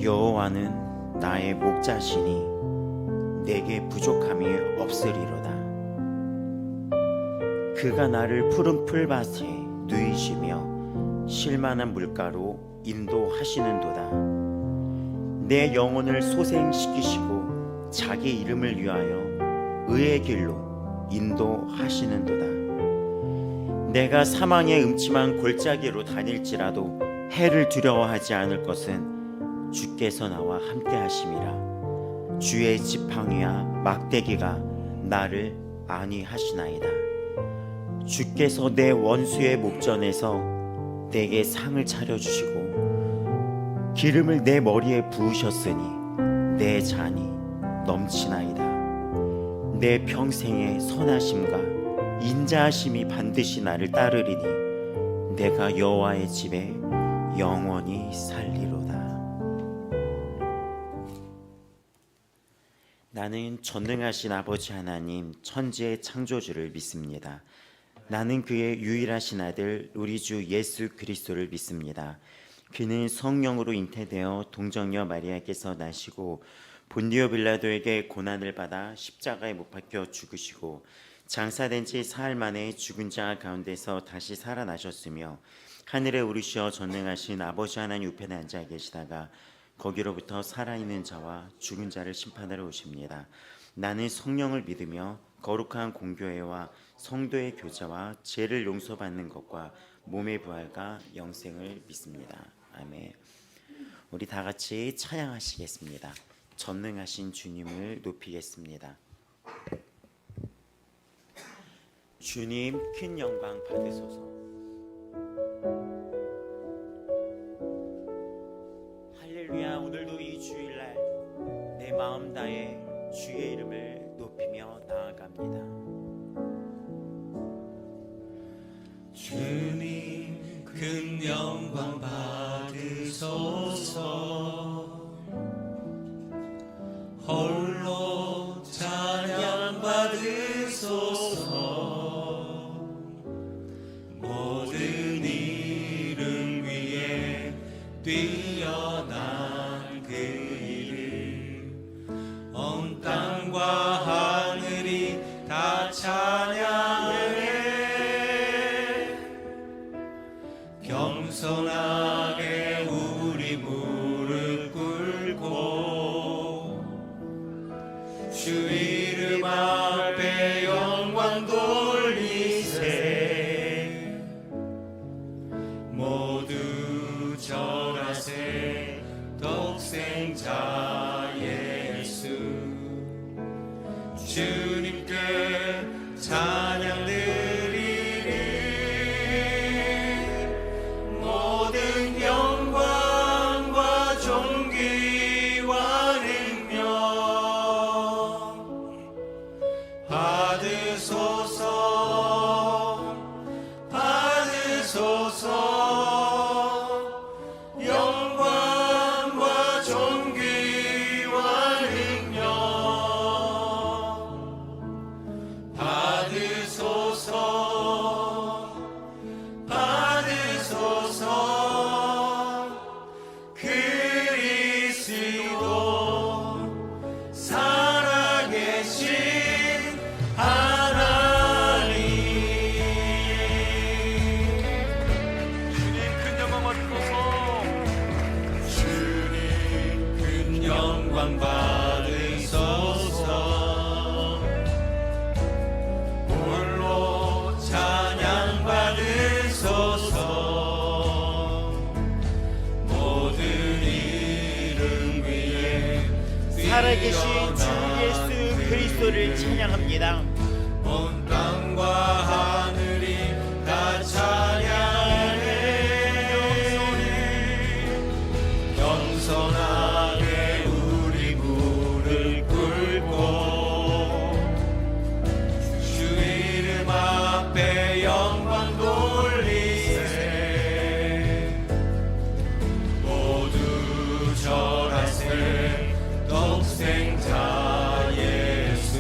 여호와는 나의 목자시니 내게 부족함이 없으리로다. 그가 나를 푸른 풀밭에 누이시며 쉴만한 물가로 인도하시는도다. 내 영혼을 소생시키시고 자기 이름을 위하여 의의 길로 인도하시는도다. 내가 사망의 음침한 골짜기로 다닐지라도 해를 두려워하지 않을 것은 주께서 나와 함께 하심이라. 주의 지팡이와 막대기가 나를 안위하시나이다. 주께서 내 원수의 목전에서 내게 상을 차려주시고 기름을 내 머리에 부으셨으니 내 잔이 넘치나이다. 내 평생의 선하심과 인자하심이 반드시 나를 따르리니 내가 여호와의 집에 영원히 살리로다. 나는 전능하신 아버지 하나님 천지의 창조주를 믿습니다. 나는 그의 유일하신 아들 우리 주 예수 그리스도를 믿습니다. 그는 성령으로 잉태되어 동정녀 마리아께서 나시고 본디오 빌라도에게 고난을 받아 십자가에 못 박혀 죽으시고 장사된 지 사흘 만에 죽은 자 가운데서 다시 살아나셨으며 하늘에 오르시어 전능하신 아버지 하나님 우편에 앉아 계시다가 거기로부터 살아있는 자와 죽은 자를 심판하러 오십니다. 나는 성령을 믿으며 거룩한 공교회와 성도의 교제와 죄를 용서받는 것과 몸의 부활과 영생을 믿습니다. 아멘. 우리 다 같이 찬양하시겠습니다. 전능하신 주님을 높이겠습니다. 주님 큰 영광 받으소서. 할렐루야. 오늘도 이 주일날 내 마음 다해 주의 이름을 높이며 나아갑니다. 주님 큰 영광 받으소서. 홀로 찬양 받으소서. 모든 이를 위해 뛰어난 그 이름 온 땅과 하늘이 다 찬양해. 겸손하게 우리 무릎 꿇고 주 이름 앞에 영광 돌리세. 모두 절하세. 독생자 예수 주님께 찬양 드리리. 모든 영광과 존귀와 능력 받으소서. 받으소서. 영광과 존귀와 능력 받으소서. 받으소서. 그리스도 살아계신 하나님. 주님 큰 영광 받으소서. 주님 큰 영광 받으소서. 홀로 찬양 받으소서. 모든 이름 위에 살아계신 주 예수 그리스도를 찬양합니다. 온 땅과 하늘이 다 찬양해. 겸손하게 우리 무릎 꿇고 주 이름 앞에 영광 돌리세. 모두 절하세. 독생자 예수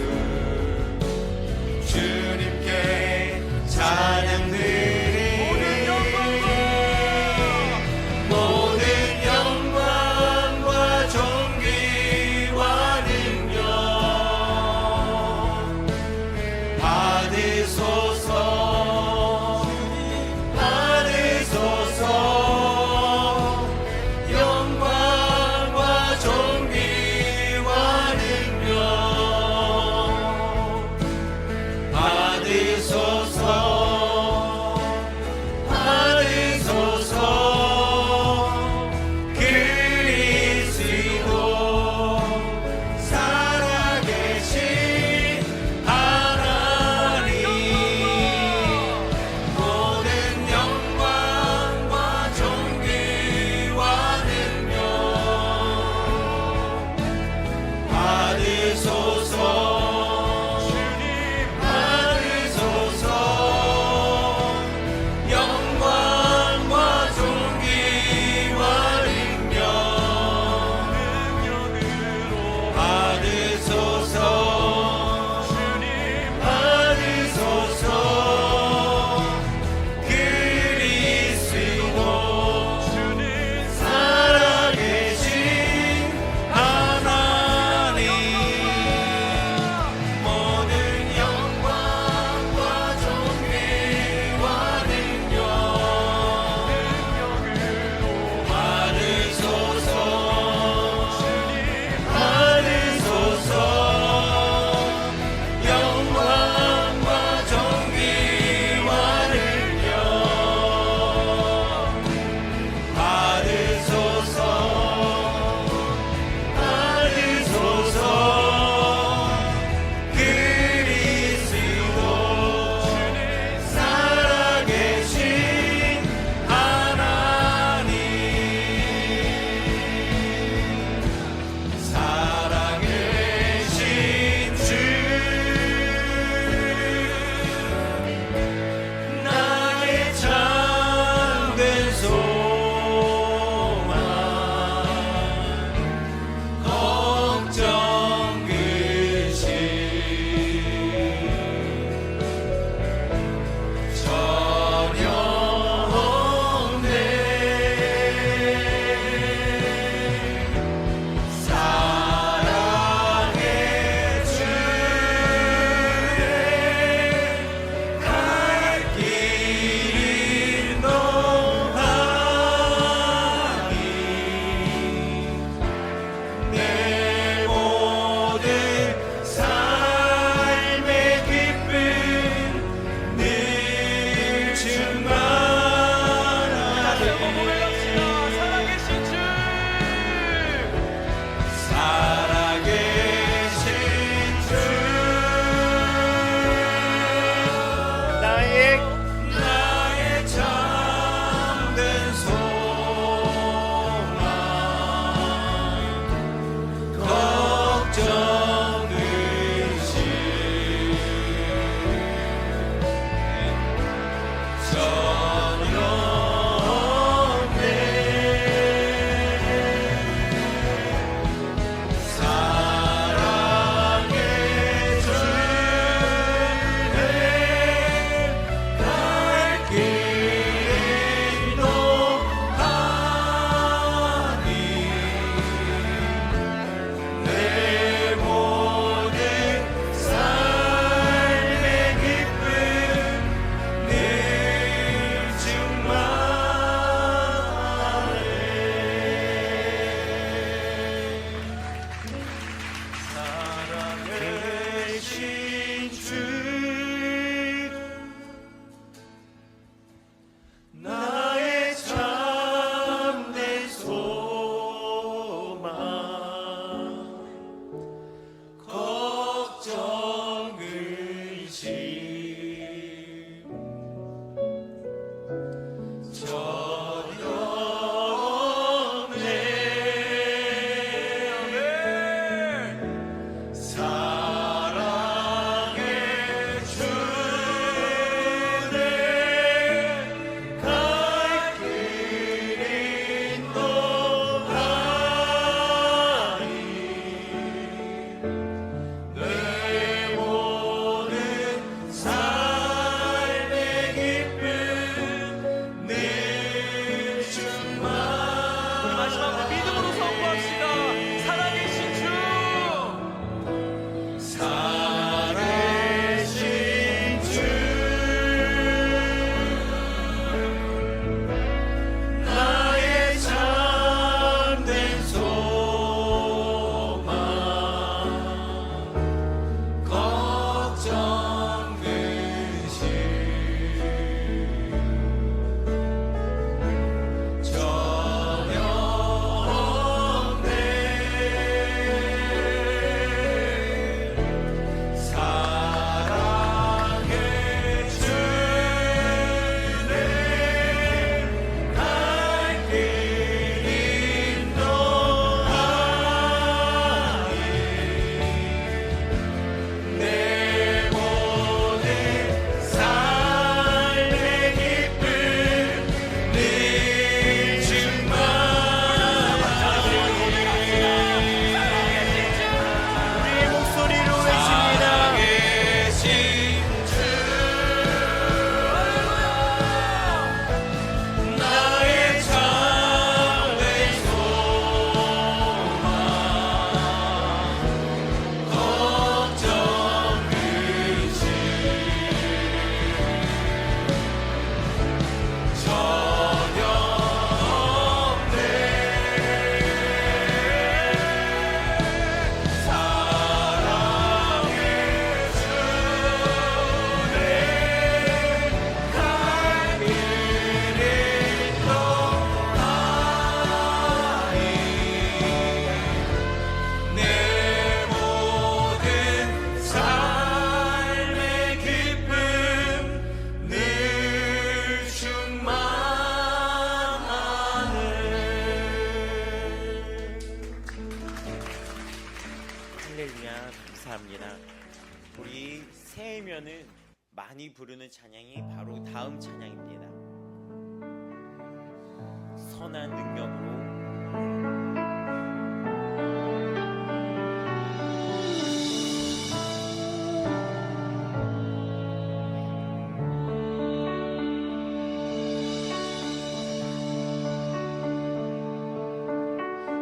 마지막으로 믿음으로 선포합시다. 살아계신 주. 살아계신 주 나의 참된 소망 걱정 근심 전혀 없네 사랑해 주네 갈 길 인도하니 내 모든 삶의 기쁨 늘 충만하니 우리의 목소리로 외칩니다. 살아계신 주 나의 참된 소망 걱정 근심 전혀 없네 사랑해 주네 갈 길을 인도하니 내 모든 삶의 기쁨 늘 충만하네. 할렐루야, 감사합니다. 우리 새해면은 많이 부르는 찬양이 바로 다음 찬양입니다. 선한 능력으로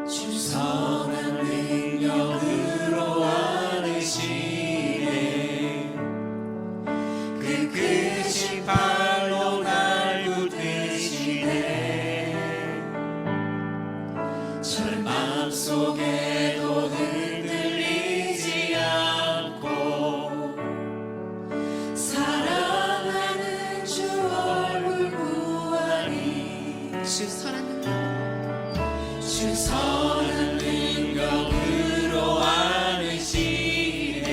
주 선한 능력으로 안으시네 그 크신 팔로 날 붙드시네 절망 속에도 흔들리지 않고 사랑하는 주 얼굴 구하니 주 선한 능력 주 선한 능력으로 안으시네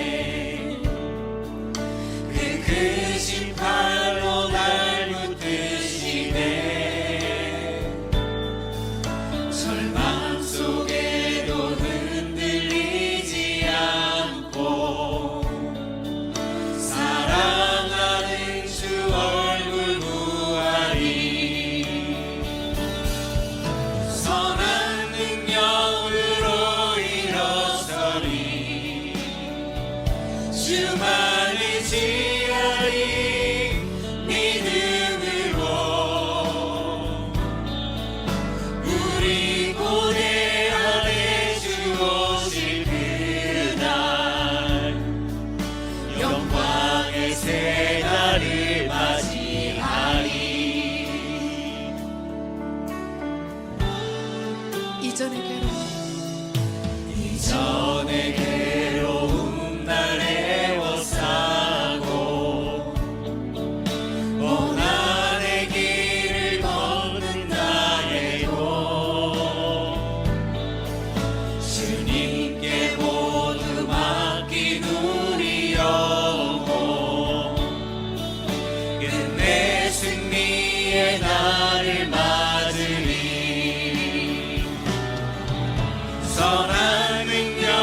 그 크신 팔로 날 붙드시네 절망 속에도 흔들리지 않고 사랑하는 주 얼굴 구하니 선한 능력으로 일어서리 주만을 지하리 믿음으로 우리 고대 안에 주 오실 그날 영광의 새날을 맞이하리 이전의 괴로움 이전의 괴로움 날 애워싸고 원한의 길을 걷는다 해도 주님께 모두 맡긴 우리 영혼 끝내 승리의 날을 맞으리 선한 능력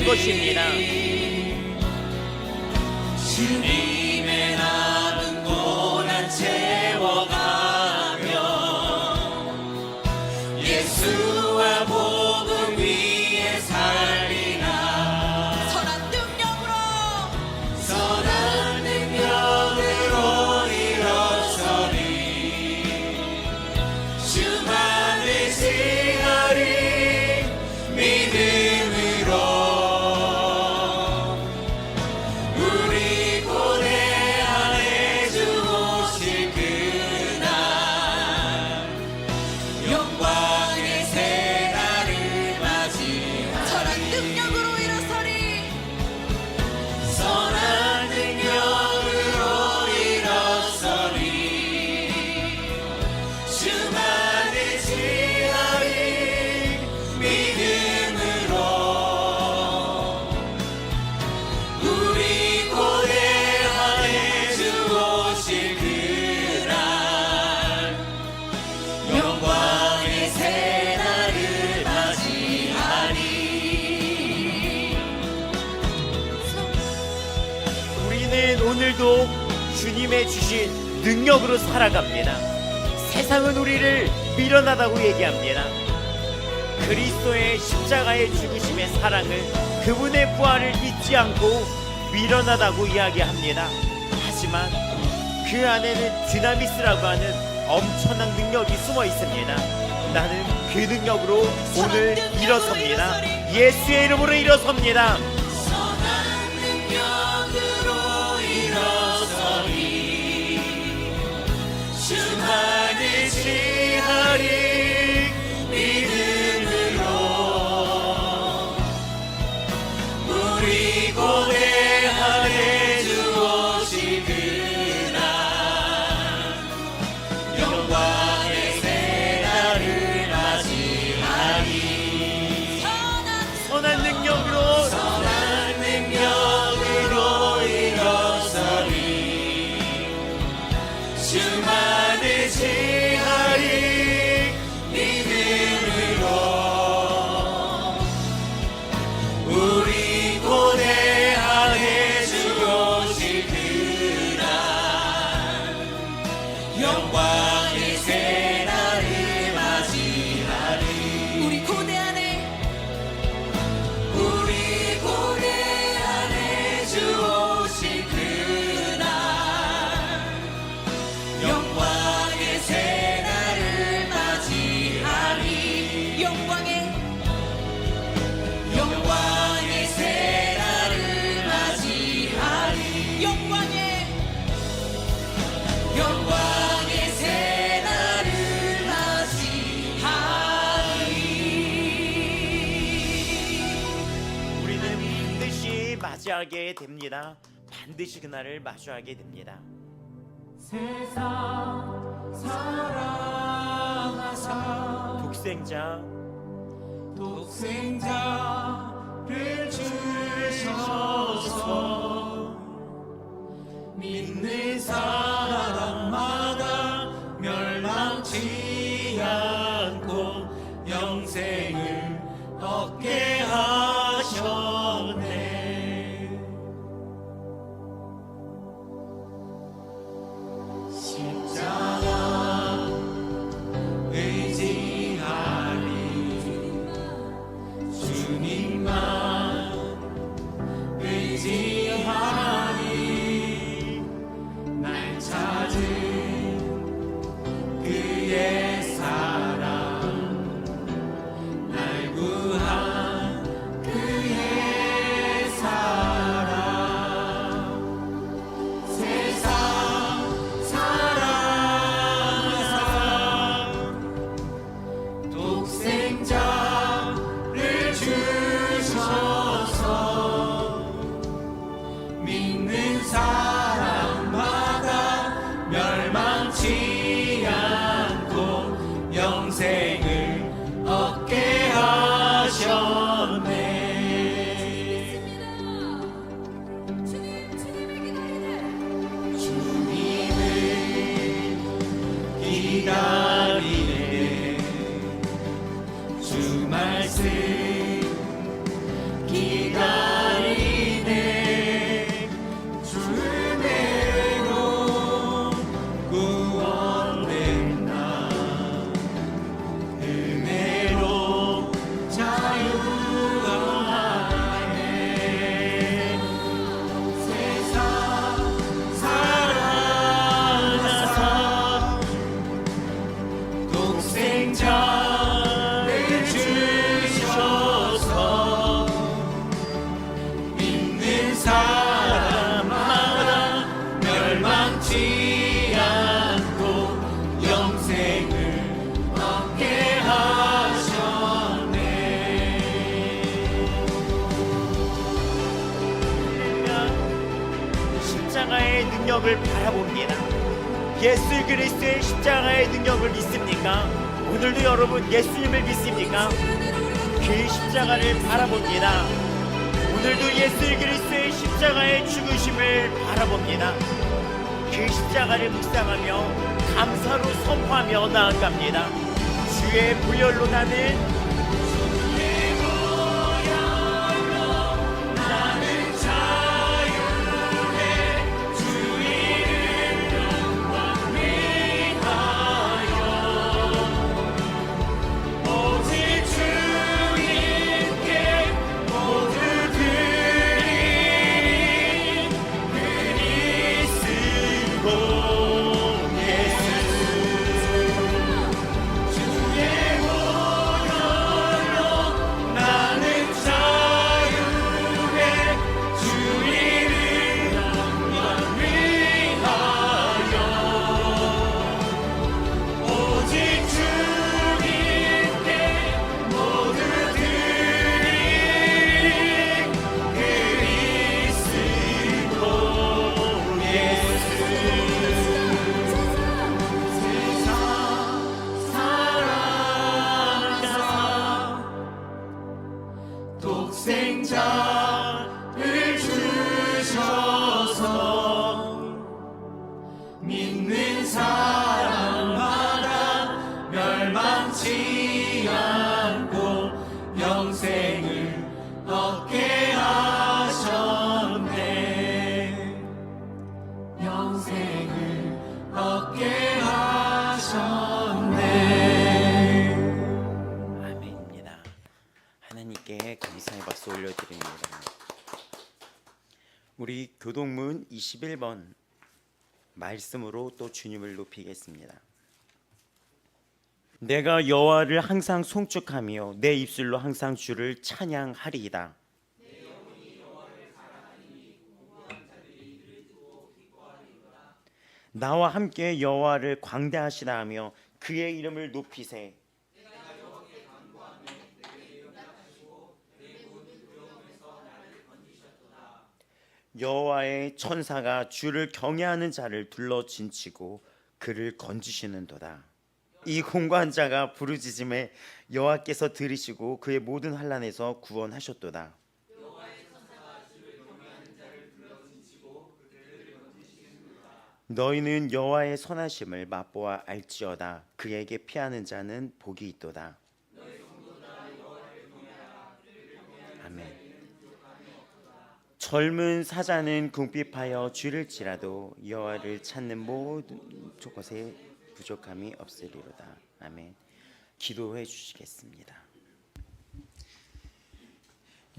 살아가는 것입니다. 주님의 남은 고난 채워가며 예수와 복음 위에 살리나 선한 능력으로 선한 능력으로 일어서리 주만을 지하리 믿음으로 우리 고뇌하에 주 오실 그날 영광의 새날을 맞이하리 선한 능력으로 일어서리 선한 능력으로 일어서리 주만을 지하리 믿음으로 우리 고뇌하에 주 오실 그날 영광의 새날을 맞이하리 우리는 오늘도 주님의 주신 능력으로 살아갑니다. 세상은 우리를 미련하다고 얘기합니다. 그리스도의 십자가의 죽으심의 사랑을, 그분의 부활을 믿지 않고 미련하다고 이야기합니다. 하지만 그 안에는 디나미스라고 하는 엄청난 능력이 숨어 있습니다. 나는 그 능력으로 오늘 일어섭니다. 예수의 이름으로 일어섭니다. 선한 능력으로 일어서리 주만을 지하리 믿음으로 우리 고뇌하에 주 오실 그날 영광의 새날을 맞이하리 선한 능력으로 선한 능력으로 일어서리 주만을 지하리 믿음으로 우리 고뇌하에 주 오실 그날 영광의 새날을 맞이하리 우리 고대 안에 우리 고뇌 안에 주 오실 그날 영광의 새날을 맞이하리 영광의 새날을 맞이하리 영광의 새날을 맞이하리 우리는 반드시 맞이하게 됩니다. 반드시 그날을 마주하게 됩니다. 세상 사랑하사 독생자를 주셔서 믿는 사람마다 멸망치 않고 영생을 얻게 하셨네. 십자가 의지하리 주님만 의지하리 멸망치 않고 영생을 얻게 하셨네. 십자가의 능력을 바라봅니다. 예수 그리스도의 십자가의 능력을 믿습니까? 오늘도 여러분 예수님을 믿습니까? 그 십자가를 바라봅니다. 오늘도 예수 그리스도의 십자가의 죽으심을 바라봅니다. 그 십자가를 묵상하며 감사로 선포하며 나아갑니다. 주의 보혈로 나는 나는 자유해 주 이름 영광 위하여 오직 주님께 모두 드리리 그리스도 예수 주의 보혈로 나는 자유해 주 이름 영광 위하여 오직 주님께 모두 드리리 그리스도 예수 세상 사랑하사 독생자를 주셔서 믿는 사람마다 멸망치 않고 영생을 얻게 하셨네. 영생을 얻게 하셨네. 아멘입니다. 하나님께 감사의 박수 올려드립니다. 우리 교동문 21번 말씀으로 또 주님을 높이겠습니다. 내가 여호와를 항상 송축하며 내 입술로 항상 주를 찬양하리이다. 나와 함께 여호와를 광대하시다 하며 그의 이름을 높이세. 여호와의 천사가 주를 경외하는 자를 둘러 진치고 그를 건지시는도다. 이 공고한 자가 부르짖음에 여호와께서 들으시고 그의 모든 환난에서 구원하셨도다. 너희는 여호와의 선하심을 맛보아 알지어다. 그에게 피하는 자는 복이 있도다. 아멘. 젊은 사자는 궁핍하여 줄일지라도 여호와를 찾는 모든 곳에 부족함이 없으리로다. 아멘. 기도해 주시겠습니다.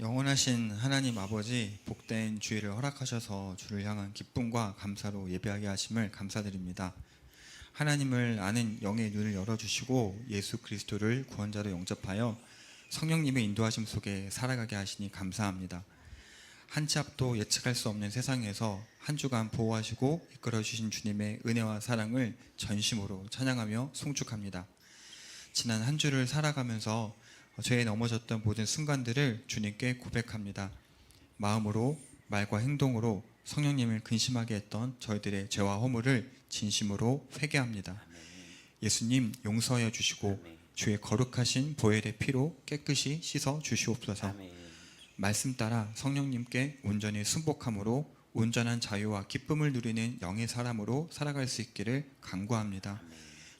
영원하신 하나님 아버지, 복된 주일을 허락하셔서 주를 향한 기쁨과 감사로 예배하게 하심을 감사드립니다. 하나님을 아는 영의 눈을 열어주시고 예수 그리스도를 구원자로 영접하여 성령님의 인도하심 속에 살아가게 하시니 감사합니다. 한 치 앞도 예측할 수 없는 세상에서 한 주간 보호하시고 이끌어주신 주님의 은혜와 사랑을 전심으로 찬양하며 송축합니다. 지난 한 주를 살아가면서 죄에 넘어졌던 모든 순간들을 주님께 고백합니다. 마음으로, 말과 행동으로 성령님을 근심하게 했던 저희들의 죄와 허물을 진심으로 회개합니다. 예수님 용서하여 주시고 주의 거룩하신 보혈의 피로 깨끗이 씻어 주시옵소서. 말씀 따라 성령님께 온전히 순복함으로 온전한 자유와 기쁨을 누리는 영의 사람으로 살아갈 수 있기를 간구합니다.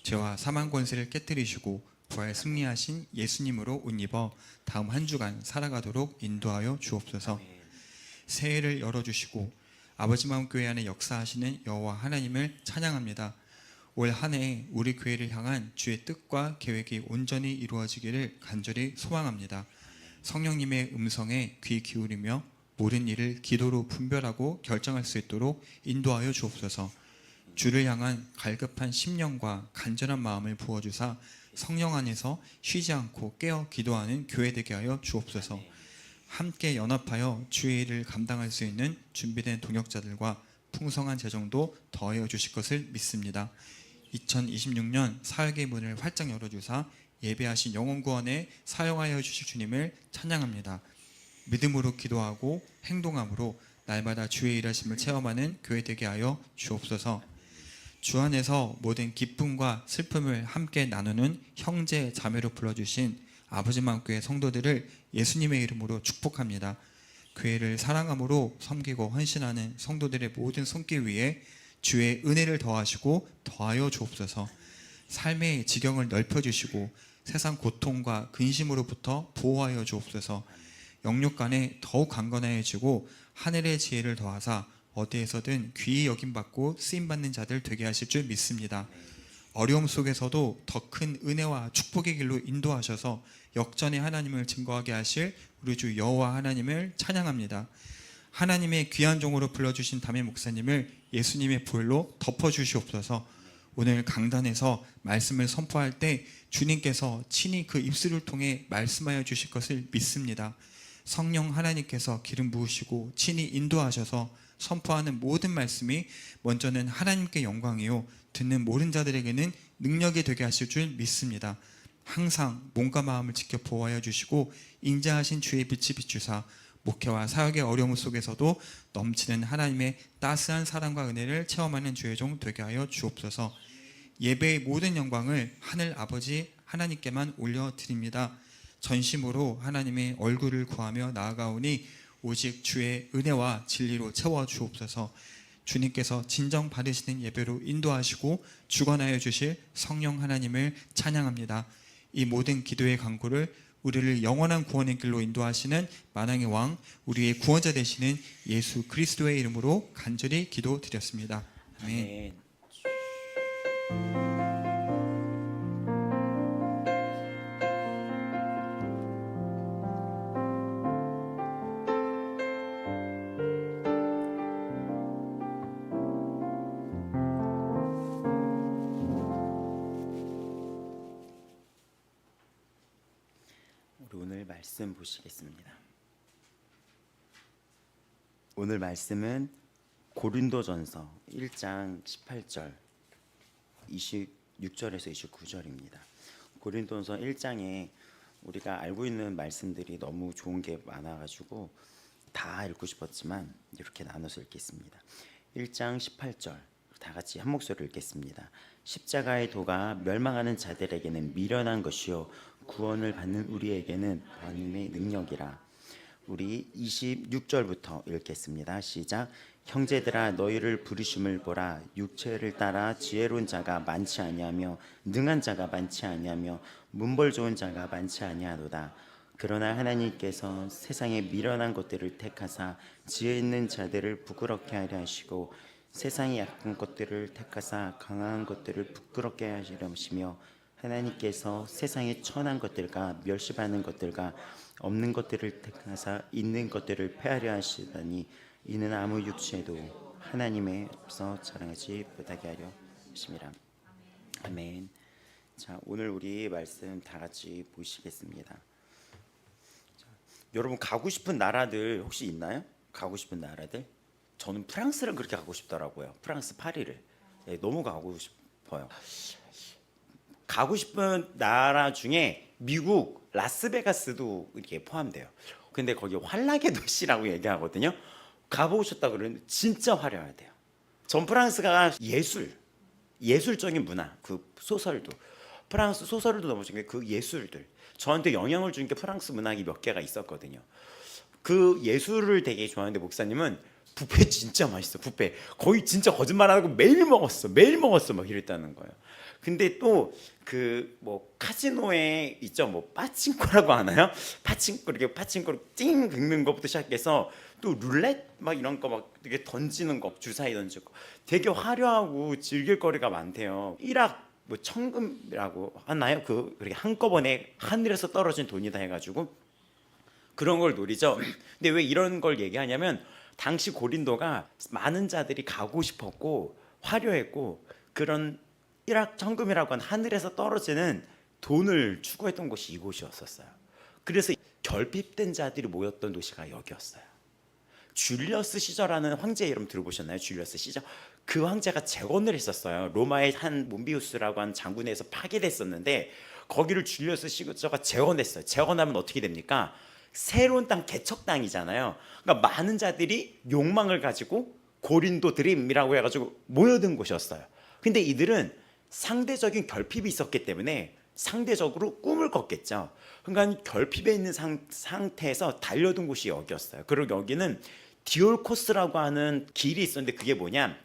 죄와 사망 권세를 깨뜨리시고 부활 승리하신 예수님으로 옷 입어 다음 한 주간 살아가도록 인도하여 주옵소서. 새해를 열어주시고 아버지 마음 교회 안에 역사하시는 여호와 하나님을 찬양합니다. 올 한 해 우리 교회를 향한 주의 뜻과 계획이 온전히 이루어지기를 간절히 소망합니다. 성령님의 음성에 귀 기울이며 모든 일을 기도로 분별하고 결정할 수 있도록 인도하여 주옵소서. 주를 향한 갈급한 심령과 간절한 마음을 부어주사 성령 안에서 쉬지 않고 깨어 기도하는 교회 되게 하여 주옵소서. 함께 연합하여 주의 일을 감당할 수 있는 준비된 동역자들과 풍성한 재정도 더하여 주실 것을 믿습니다. 2026년 사역의 문을 활짝 열어주사 예배하신 영혼구원에 사용하여 주실 주님을 찬양합니다. 믿음으로 기도하고 행동함으로 날마다 주의 일하심을 체험하는 교회 되게 하여 주옵소서. 주 안에서 모든 기쁨과 슬픔을 함께 나누는 형제 자매로 불러주신 아버지만교회 성도들을 예수님의 이름으로 축복합니다. 교회를 사랑함으로 섬기고 헌신하는 성도들의 모든 손길 위에 주의 은혜를 더하시고 더하여 주옵소서. 삶의 지경을 넓혀주시고 세상 고통과 근심으로부터 보호하여 주옵소서. 영육간에 더욱 강건하여지고 하늘의 지혜를 더하사 어디에서든 귀히 여김받고 쓰임받는 자들 되게 하실 줄 믿습니다. 어려움 속에서도 더 큰 은혜와 축복의 길로 인도하셔서 역전의 하나님을 증거하게 하실 우리 주 여호와 하나님을 찬양합니다. 하나님의 귀한 종으로 불러주신 담임 목사님을 예수님의 보혈로 덮어주시옵소서. 오늘 강단에서 말씀을 선포할 때 주님께서 친히 그 입술을 통해 말씀하여 주실 것을 믿습니다. 성령 하나님께서 기름 부으시고 친히 인도하셔서 선포하는 모든 말씀이 먼저는 하나님께 영광이요 듣는 모든 자들에게는 능력이 되게 하실 줄 믿습니다. 항상 몸과 마음을 지켜 보호하여 주시고 인자하신 주의 빛이 비추사 목회와 사역의 어려움 속에서도 넘치는 하나님의 따스한 사랑과 은혜를 체험하는 주의 종 되게 하여 주옵소서. 예배의 모든 영광을 하늘 아버지 하나님께만 올려드립니다. 전심으로 하나님의 얼굴을 구하며 나아가오니 오직 주의 은혜와 진리로 채워 주옵소서. 주님께서 진정 받으시는 예배로 인도하시고 주관하여 주실 성령 하나님을 찬양합니다. 이 모든 기도의 간구를 우리를 영원한 구원의 길로 인도하시는 만왕의 왕 우리의 구원자 되시는 예수 그리스도의 이름으로 간절히 기도드렸습니다. 아멘. 우리 오늘 말씀 보시겠습니다. 오늘 말씀은 고린도전서 1장 18절 26절에서 29절입니다. 고린도전서 1장에 우리가 알고 있는 말씀들이 너무 좋은 게 많아가지고 다 읽고 싶었지만 이렇게 나눠서 읽겠습니다. 1장 18절 다 같이 한 목소리로 읽겠습니다. 십자가의 도가 멸망하는 자들에게는 미련한 것이요 구원을 받는 우리에게는 하나님의 능력이라. 우리 26절부터 읽겠습니다. 시작. 형제들아 너희를 부르심을 보라. 육체를 따라 지혜로운 자가 많지 아니하며 능한 자가 많지 아니하며 문벌 좋은 자가 많지 아니하도다. 그러나 하나님께서 세상의 미련한 것들을 택하사 지혜 있는 자들을 부끄럽게 하려 하시고 세상의 약한 것들을 택하사 강한 것들을 부끄럽게 하시려 하시며 하나님께서 세상의 천한 것들과 멸시받는 것들과 없는 것들을 택하사 있는 것들을 폐하려 하시다니 이는 아무 육체도 하나님의 앞서 자랑하지 못하게 하려 하심이라. 아멘. 자, 오늘 우리 말씀 다 같이 보시겠습니다. 자, 여러분 가고 싶은 나라들 혹시 있나요? 가고 싶은 나라들? 저는 프랑스를 그렇게 가고 싶더라고요. 프랑스 파리를. 네, 너무 가고 싶어요. 가고 싶은 나라 중에 미국 라스베가스도 이렇게 포함돼요. 근데 거기 환락의 도시라고 얘기하거든요. 가보셨다 그러는데 진짜 화려하대요. 전 프랑스가 예술적인 문화, 그 소설도 프랑스 소설도 너무 좋은 게 그 예술들 저한테 영향을 준 게 프랑스 문학이 몇 개가 있었거든요. 그 예술을 되게 좋아하는데 목사님은 뷔페 진짜 맛있어. 뷔페 거의 진짜 거짓말 안 하고 매일 먹었어 막 이랬다는 거예요. 근데 또 그 뭐 카지노에 있죠, 뭐 빠칭코라고 하나요? 파칭코 이렇게 파칭코로 띵 긁는 것부터 시작해서 또 룰렛 막 이런 거 막 되게 던지는 거 주사위 던지고 되게 화려하고 즐길 거리가 많대요. 일학 뭐 천금이라고 하나요? 그렇게 한꺼번에 하늘에서 떨어진 돈이다 해가지고 그런 걸 노리죠. 근데 왜 이런 걸 얘기하냐면 당시 고린도가 많은 자들이 가고 싶었고 화려했고 그런 일확천금이라고 하는 하늘에서 떨어지는 돈을 추구했던 곳이 이곳이었었어요. 그래서 결핍된 자들이 모였던 도시가 여기였어요. 줄리어스 시저라는 황제 이름 들어보셨나요? 줄리어스 시저. 그 황제가 재건을 했었어요. 로마의 한 몬비우스라고 하는 장군에서 파괴됐었는데 거기를 줄리어스 시저가 재건했어요. 재건하면 어떻게 됩니까? 새로운 땅, 개척 땅이잖아요. 그러니까 많은 자들이 욕망을 가지고 고린도 드림이라고 해가지고 모여든 곳이었어요. 근데 이들은 상대적인 결핍이 있었기 때문에 상대적으로 꿈을 꿨겠죠. 그러니까 결핍에 있는 상태에서 달려든 곳이 여기였어요. 그리고 여기는 디올코스라고 하는 길이 있었는데 그게 뭐냐?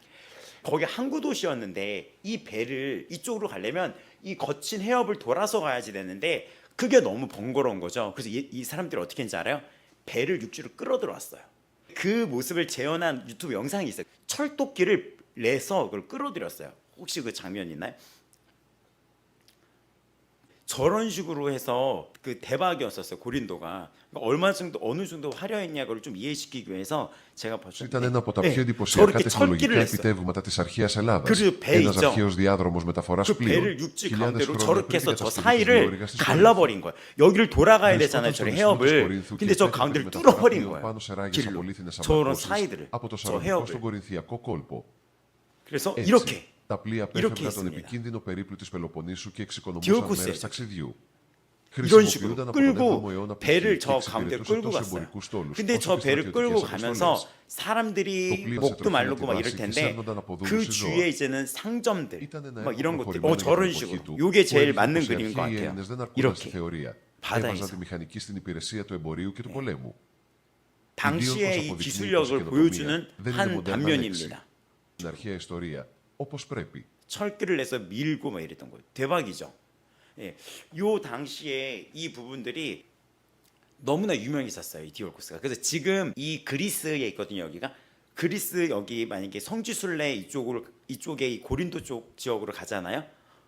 거기 항구 도시였는데 이 배를 이쪽으로 가려면 이 거친 해협을 돌아서 가야지 되는데 그게 너무 번거로운 거죠. 그래서 이 사람들이 어떻게 했는지 알아요? 배를 육지로 끌어들어왔어요. 그 모습을 재현한 유튜브 영상이 있어요. 철도끼를 내서 그걸 끌어들였어요. 혹시 그 장면 있나요? 저런 식으로 해서 그 대박이었었어요. 고린도가. 그러니까 얼마 정도 어느 정도 화려했냐를 좀 이해시키기 위해서 제가 벌써 Ήταν ένα από τα πιο εντυπωσιακά τεχνολογικά επιτεύγματα της αρχαίας Ελλάδας. Ένας αρχαίος διάδρομος μεταφοράς 그 πλοίων. 배를 육지 χιλιάδες 가운데로 χρόνια 저렇게 πριν 해서 την 저 κατασκευή της 사이를 διόρυγας της 갈라버린 거예요. 여기를 돌아가야 Κορίνθου. 되잖아요. 저희 Βρισκόταν στον 해협을. Κορίνθου 근데 και 저 επέτρεπε τη 가운데를 μεταφορά 뚫어버린 πλοίων 거예요. πάνω σε ράγες 길로. απολύθινες 저런 αναπόσεις 사이들을. από το 저 Σαραγικό 해협을. στον Κορινθιακό κόλπο. 그래서 Έτσι, 이렇게 τα πλοία 이렇게 απέφευγαν τον 했습니다. επικίνδυνο περίπλου της Πελοποννήσου και εξοικονομούσαν 디올코스예요. μέρες ταξιδιού. 이런 χρησιμοποιούνταν 식으로 από τον 7ο 끌고 αιώνα π.Χ. 배를 και 저 가운데 εξυπηρετούσε 끌고 τόσο 갔어요. εμπορικούς στόλους 근데 όσο 저 και 배를 끌고 στρατιωτικές 가면서 αποστολές. Το 사람들이 πλοίο 목도 σε 마르고 막 τροφιά 이럴 τη βάση 텐데 και σέρνονταν από 그 δούλους σε 주위에 ζώα. 이제는 상점들 Ήταν ένα 막 이런 έργο 것들 προχωρημένο για 저런 την εποχή 식으로 του, 요게 που 제일 έδειχνε 맞는 πως οι 그림인 것 αρχαίοι 같아요. Έλληνες δεν αρκούνταν στη 이렇게 θεωρία. 바다에서. Έβαζαν τη μηχανική στην υπηρεσία του εμπορίου και του πολέμου. 당시의 이 αποδεικνύει πως η 기술력을 καινοτομία 보여주는 δεν είναι 한 μοντέρνα λέξη. 단면입니다. Την αρχαία ιστορία, όπως πρέπει. 철길을 내서 밀고 막 이랬던 거예요. 대박이죠. 예, 요 당시에 이 부분들이 너무나 유명했었어요. 이 디올코스가. 그래서 지금 이 그리스에 있거든요. 여기가 그리스 여기 만약에 성지순례 이쪽에 이 고린도 쪽 지역으로 가잖아요.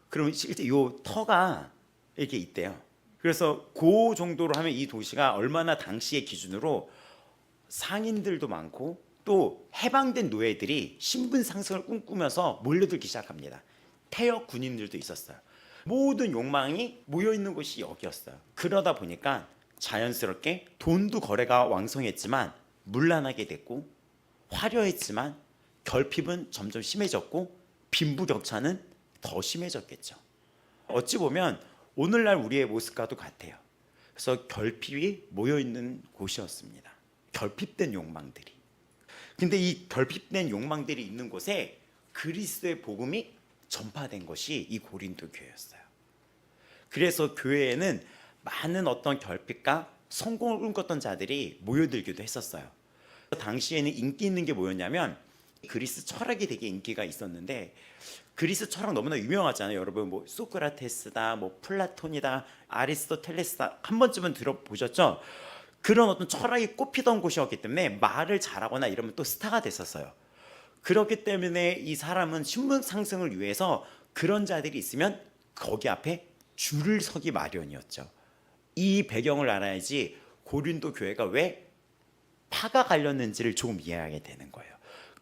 그러면 실제 요 터가 이렇게 있대요. 그래서 그 정도로 하면 이 도시가 얼마나 당시의 기준으로 상인들도 많고 또 해방된 노예들이 신분 상승을 꿈꾸면서 몰려들기 시작합니다. 폐역 군인들도 있었어요. 모든 욕망이 모여 있는 곳이 여기였어요. 그러다 보니까 자연스럽게 돈도 거래가 왕성했지만 문란하게 됐고 화려했지만 결핍은 점점 심해졌고 빈부격차는 더 심해졌겠죠. 어찌 보면 오늘날 우리의 모습과도 같아요. 그래서 결핍이 모여 있는 곳이었습니다. 결핍된 욕망들이. 근데 이 결핍된 욕망들이 있는 곳에 그리스도의 복음이 전파된 것이 이 고린도 교회였어요. 그래서 교회에는 많은 어떤 결핍과 성공을 꿈꿨던 자들이 모여들기도 했었어요. 당시에는 인기 있는 게 뭐였냐면 그리스 철학이 되게 인기가 있었는데 그리스 철학 너무나 유명하잖아요. 여러분 뭐 소크라테스다, 뭐 플라톤이다, 아리스토텔레스다 한 번쯤은 들어보셨죠? 그런 어떤 철학이 꼽히던 곳이었기 때문에 말을 잘하거나 이러면 또 스타가 됐었어요. 그렇기 때문에 이 사람은 신분 상승을 위해서 그런 자들이 있으면 거기 앞에 줄을 서기 마련이었죠. 이 배경을 알아야지 고린도 교회가 왜 파가 갈렸는지를 조금 이해하게 되는 거예요.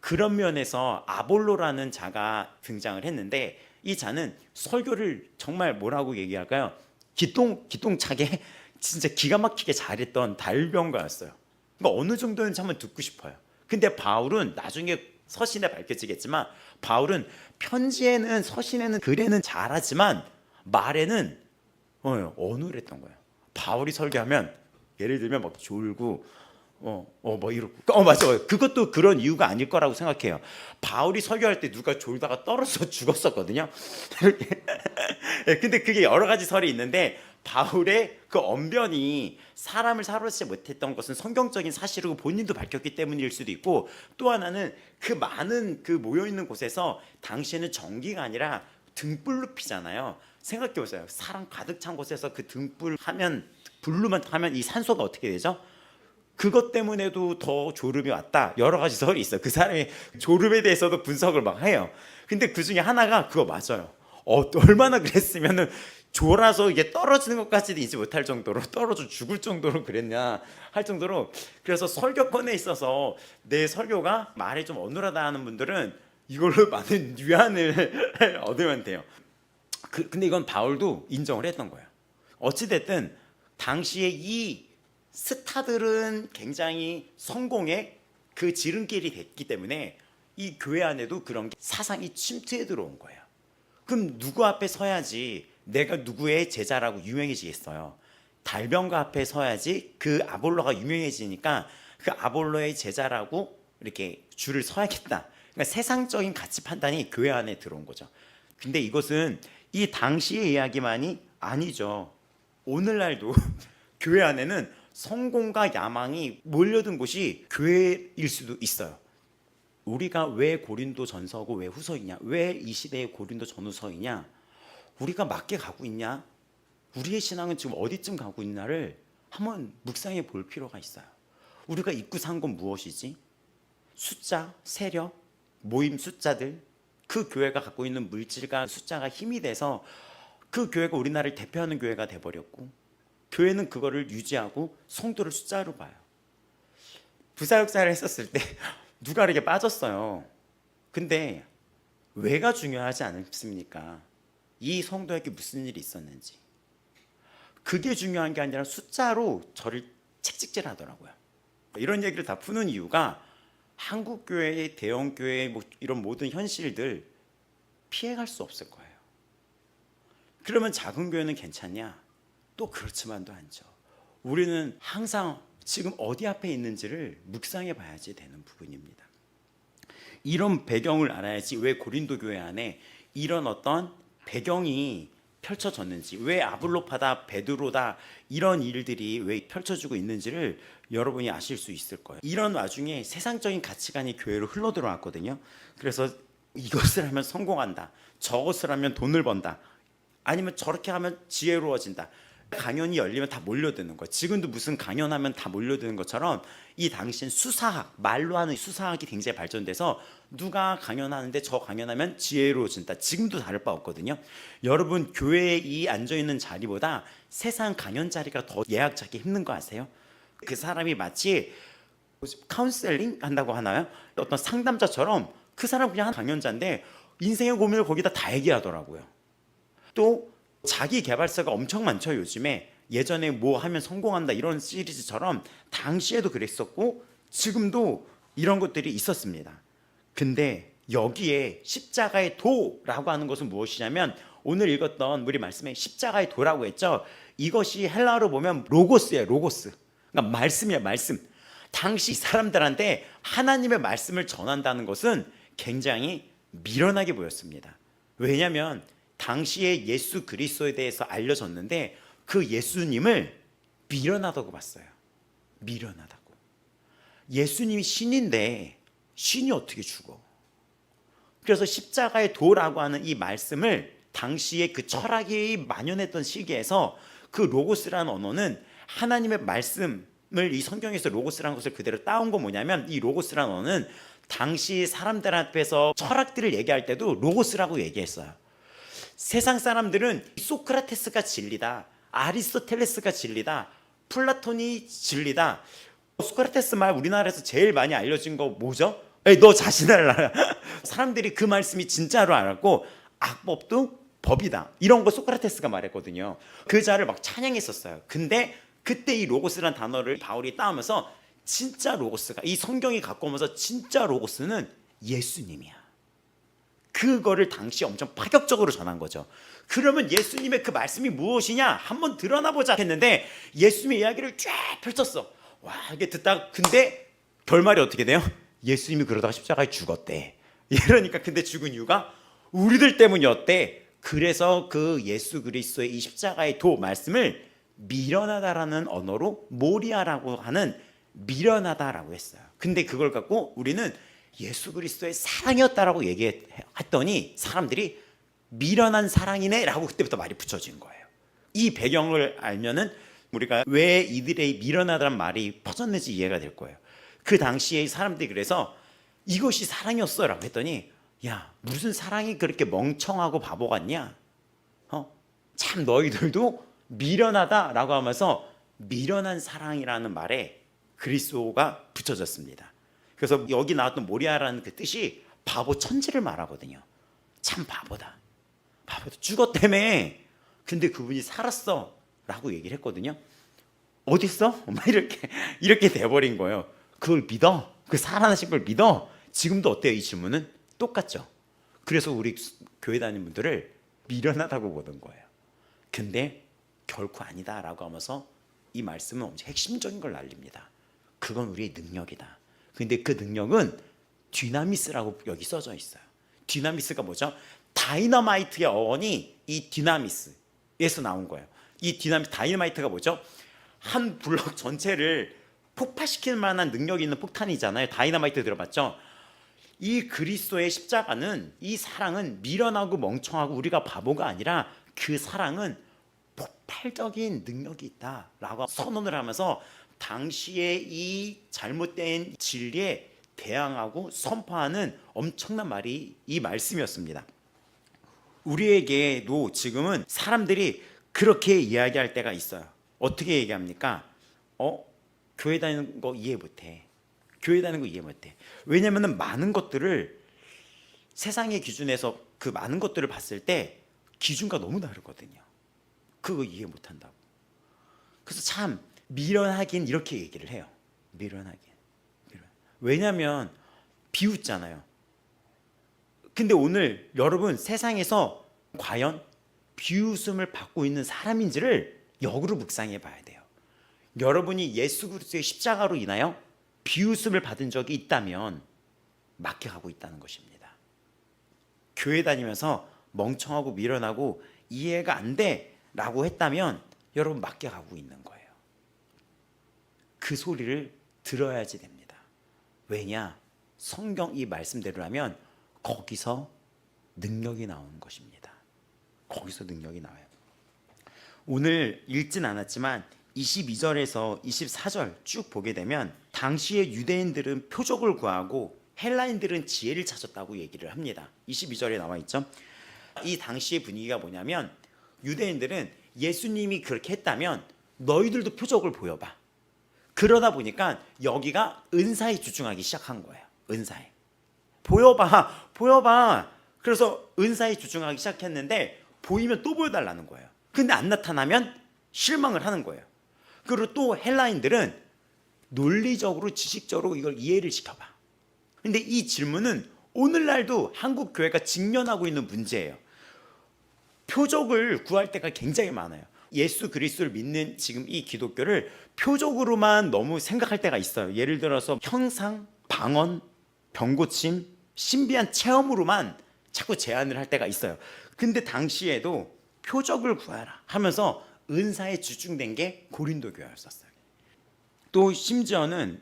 그런 면에서 아볼로라는 자가 등장을 했는데 이 자는 설교를 정말 뭐라고 얘기할까요? 기똥차게 진짜 기가 막히게 잘했던 달변가였어요. 그러니까 어느 정도는 한번 듣고 싶어요. 근데 바울은 나중에 서신에 밝혀지겠지만 바울은 편지에는 서신에는 글에는 잘하지만 말에는 어눌했던 거예요. 바울이 설교하면 예를 들면 막 졸고 뭐 이러고 맞아요. 그것도 그런 이유가 아닐 거라고 생각해요. 바울이 설교할 때 누가 졸다가 떨어져 죽었었거든요. 근데 그게 여러 가지 설이 있는데 바울의 그 언변이 사람을 사로잡지 못했던 것은 성경적인 사실이고 본인도 밝혔기 때문일 수도 있고 또 하나는 그 많은 그 모여있는 곳에서 당시에는 전기가 아니라 등불로 피잖아요. 생각해보세요. 사람 가득 찬 곳에서 그 등불 하면 불로만 하면 이 산소가 어떻게 되죠? 그것 때문에도 더 졸음이 왔다. 여러 가지 설이 있어요. 그 사람이 졸음에 대해서도 분석을 막 해요. 근데 그 중에 하나가 그거 맞아요. 얼마나 그랬으면은 졸아서 이게 떨어지는 것까지도 잊지 못할 정도로 떨어져 죽을 정도로 그랬냐 할 정도로 그래서 설교권에 있어서 내 설교가 말이 좀 어눌하다 하는 분들은 이걸로 많은 위안을 얻으면 돼요. 근데 이건 바울도 인정을 했던 거예요. 어찌됐든 당시에 이 스타들은 굉장히 성공에 그 지름길이 됐기 때문에 이 교회 안에도 그런 사상이 침투해 들어온 거예요. 그럼 누구 앞에 서야지 내가 누구의 제자라고 유명해지겠어요? 달병가 앞에 서야지 그 아볼로가 유명해지니까 그 아볼로의 제자라고 이렇게 줄을 서야겠다. 그러니까 세상적인 가치 판단이 교회 안에 들어온 거죠. 근데 이것은 이 당시의 이야기만이 아니죠. 오늘날도 교회 안에는 성공과 야망이 몰려든 곳이 교회일 수도 있어요. 우리가 왜 고린도 전서고 왜 후서이냐? 왜 이 시대의 고린도 전후서이냐? 우리가 맞게 가고 있냐? 우리의 신앙은 지금 어디쯤 가고 있나를 한번 묵상해 볼 필요가 있어요. 우리가 입고 산 건 무엇이지? 숫자, 세력, 모임 숫자들, 그 교회가 갖고 있는 물질과 숫자가 힘이 돼서 그 교회가 우리나라를 대표하는 교회가 돼버렸고, 교회는 그거를 유지하고 성도를 숫자로 봐요. 부사역사를 했었을 때 누가 이렇게 빠졌어요. 근데 왜가 중요하지 않습니까? 이 성도에게 무슨 일이 있었는지. 그게 중요한 게 아니라 숫자로 저를 책찍질 하더라고요. 이런 얘기를 다 푸는 이유가 한국 교회의 대형 교회의 이런 모든 현실들 피해갈 수 없을 거예요. 그러면 작은 교회는 괜찮냐? 또 그렇지만도 않죠. 우리는 항상 지금 어디 앞에 있는지를 묵상해 봐야지 되는 부분입니다. 이런 배경을 알아야지 왜 고린도 교회 안에 이런 어떤 배경이 펼쳐졌는지, 왜 아블로파다, 베드로다 이런 일들이 왜 펼쳐지고 있는지를 여러분이 아실 수 있을 거예요. 이런 와중에 세상적인 가치관이 교회로 흘러들어왔거든요. 그래서 이것을 하면 성공한다, 저것을 하면 돈을 번다, 아니면 저렇게 하면 지혜로워진다. 강연이 열리면 다 몰려드는 거예요. 지금도 무슨 강연하면 다 몰려드는 것처럼 이 당시엔 수사학, 말로 하는 수사학이 굉장히 발전돼서 누가 강연하는데 저 강연하면 지혜로워진다. 지금도 다를 바 없거든요. 여러분, 교회에 이 앉아있는 자리보다 세상 강연 자리가 더 예약 잡기 힘든 거 아세요? 그 사람이 마치 카운셀링 한다고 하나요? 어떤 상담자처럼 그 사람 그냥 강연자인데 인생의 고민을 거기다 다 얘기하더라고요. 또 자기 개발서가 엄청 많죠. 요즘에 예전에 뭐 하면 성공한다 이런 시리즈처럼 당시에도 그랬었고 지금도 이런 것들이 있었습니다. 근데 여기에 십자가의 도라고 하는 것은 무엇이냐면 오늘 읽었던 우리 말씀에 십자가의 도라고 했죠. 이것이 헬라어로 보면 로고스예요. 로고스. 그러니까 말씀이에요. 말씀. 당시 사람들한테 하나님의 말씀을 전한다는 것은 굉장히 미련하게 보였습니다. 왜냐하면 당시에 예수 그리스도에 대해서 알려졌는데 그 예수님을 미련하다고 봤어요. 미련하다고. 예수님이 신인데 신이 어떻게 죽어? 그래서 십자가의 도라고 하는 이 말씀을 당시에 그 철학이 만연했던 시기에서 그 로고스라는 언어는 하나님의 말씀을 이 성경에서 로고스라는 것을 그대로 따온 건 뭐냐면 이 로고스라는 언어는 당시 사람들 앞에서 철학들을 얘기할 때도 로고스라고 얘기했어요. 세상 사람들은 소크라테스가 진리다, 아리스토텔레스가 진리다, 플라톤이 진리다. 소크라테스 말 우리나라에서 제일 많이 알려진 거 뭐죠? 너 자신을 알아. 사람들이 그 말씀이 진짜로 알았고 악법도 법이다 이런 거 소크라테스가 말했거든요. 그 자를 막 찬양했었어요. 근데 그때 이 로고스라는 단어를 바울이 따오면서 진짜 로고스가, 이 성경이 갖고 오면서 진짜 로고스는 예수님이야. 그거를 당시 엄청 파격적으로 전한 거죠. 그러면 예수님의 그 말씀이 무엇이냐 한번 드러나 보자 했는데 예수님의 이야기를 쫙 펼쳤어. 와, 이게 듣다가 근데 결말이 어떻게 돼요? 예수님이 그러다가 십자가에 죽었대. 이러니까 근데 죽은 이유가 우리들 때문이었대. 그래서 그 예수 그리스도의 이 십자가의 도 말씀을 미련하다라는 언어로 모리아라고 하는 미련하다라고 했어요. 근데 그걸 갖고 우리는 예수 그리스도의 사랑이었다라고 얘기했더니 사람들이 미련한 사랑이네 라고 그때부터 말이 붙여진 거예요. 이 배경을 알면은 우리가 왜 이들의 미련하다는 말이 퍼졌는지 이해가 될 거예요. 그 당시에 사람들이 그래서 이것이 사랑이었어 라고 했더니 야, 무슨 사랑이 그렇게 멍청하고 바보 같냐? 참 너희들도 미련하다 라고 하면서 미련한 사랑이라는 말에 그리스도가 붙여졌습니다. 그래서 여기 나왔던 모리아라는 그 뜻이 바보 천지를 말하거든요. 참 바보다. 바보다. 죽었다며. 근데 그분이 살았어 라고 얘기를 했거든요. 어딨어? 막 이렇게 돼버린 거예요. 그걸 믿어? 그 살아나신 걸 믿어? 지금도 어때요? 이 질문은 똑같죠. 그래서 우리 교회 다니는 분들을 미련하다고 보던 거예요. 근데 결코 아니다라고 하면서 이 말씀은 엄청 핵심적인 걸 알립니다. 그건 우리의 능력이다. 근데 그 능력은 디나미스라고 여기 써져 있어요. 디나미스가 뭐죠? 다이너마이트의 어원이 이 디나미스에서 나온 거예요. 이 다이너마이트가 뭐죠? 한 블록 전체를 폭파시킬 만한 능력이 있는 폭탄이잖아요. 다이너마이트 들어봤죠? 이 그리스도의 십자가는, 이 사랑은 미련하고 멍청하고 우리가 바보가 아니라 그 사랑은 폭발적인 능력이 있다라고 선언을 하면서 당시에 이 잘못된 진리에 대항하고 선포하는 엄청난 말이 이 말씀이었습니다. 우리에게도 지금은 사람들이 그렇게 이야기할 때가 있어요. 어떻게 얘기합니까? 교회 다니는 거 이해 못해. 교회 다니는 거 이해 못해. 왜냐면은 많은 것들을 세상의 기준에서 그 많은 것들을 봤을 때 기준과 너무 다르거든요. 그거 이해 못한다고. 그래서 참 미련하긴 이렇게 얘기를 해요. 미련하긴. 왜냐면 비웃잖아요. 근데 오늘 여러분 세상에서 과연 비웃음을 받고 있는 사람인지를 역으로 묵상해 봐야 돼요. 여러분이 예수 그리스도의 십자가로 인하여 비웃음을 받은 적이 있다면 맡겨가고 있다는 것입니다. 교회 다니면서 멍청하고 미련하고 이해가 안 돼라고 했다면 여러분 맡겨가고 있는 거예요. 그 소리를 들어야지 됩니다. 왜냐? 성경 이 말씀대로라면 거기서 능력이 나오는 것입니다. 거기서 능력이 나와요. 오늘 읽진 않았지만 22절에서 24절 쭉 보게 되면 당시의 유대인들은 표적을 구하고 헬라인들은 지혜를 찾았다고 얘기를 합니다. 22절에 나와 있죠. 이 당시의 분위기가 뭐냐면 유대인들은 예수님이 그렇게 했다면 너희들도 표적을 보여봐. 그러다 보니까 여기가 은사에 집중하기 시작한 거예요. 은사에. 보여봐. 그래서 은사에 집중하기 시작했는데 보이면 또 보여달라는 거예요. 근데 안 나타나면 실망을 하는 거예요. 그리고 또 헬라인들은 논리적으로 지식적으로 이걸 이해를 시켜봐. 근데 이 질문은 오늘날도 한국 교회가 직면하고 있는 문제예요. 표적을 구할 때가 굉장히 많아요. 예수 그리스도를 믿는 지금 이 기독교를 표적으로만 너무 생각할 때가 있어요. 예를 들어서 형상, 방언, 병고침, 신비한 체험으로만 자꾸 제안을 할 때가 있어요. 근데 당시에도 표적을 구하라 하면서 은사에 집중된 게 고린도 교회였었어요. 또 심지어는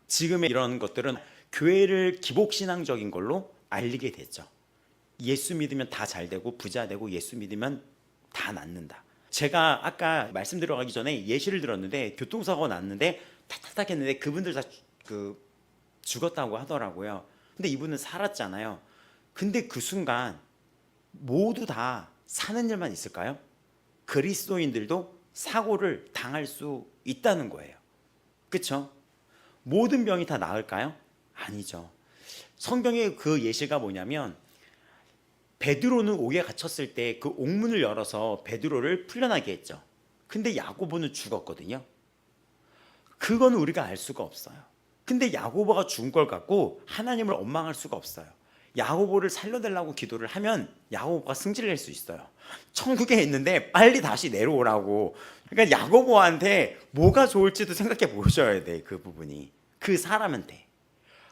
지금의 이런 것들은 교회를 기복신앙적인 걸로 알리게 됐죠. 예수 믿으면 다 잘 되고 부자 되고 예수 믿으면 다 낫는다. 제가 아까 말씀 들어가기 전에 예시를 들었는데 교통사고가 났는데 탁탁탁 했는데 그분들 다 죽었다고 하더라고요. 근데 이분은 살았잖아요. 근데 그 순간 모두 다 사는 일만 있을까요? 그리스도인들도 사고를 당할 수 있다는 거예요. 그렇죠? 모든 병이 다 나을까요? 아니죠. 성경의 그 예시가 뭐냐면 베드로는 옥에 갇혔을 때 그 옥문을 열어서 베드로를 풀려나게 했죠. 근데 야고보는 죽었거든요. 그거는 우리가 알 수가 없어요. 근데 야고보가 죽은 걸 갖고 하나님을 원망할 수가 없어요. 야고보를 살려달라고 기도를 하면 야고보가 승진을 낼 수 있어요. 천국에 있는데 빨리 다시 내려오라고. 그러니까 야고보한테 뭐가 좋을지도 생각해 보셔야 돼. 그 부분이. 그 사람한테.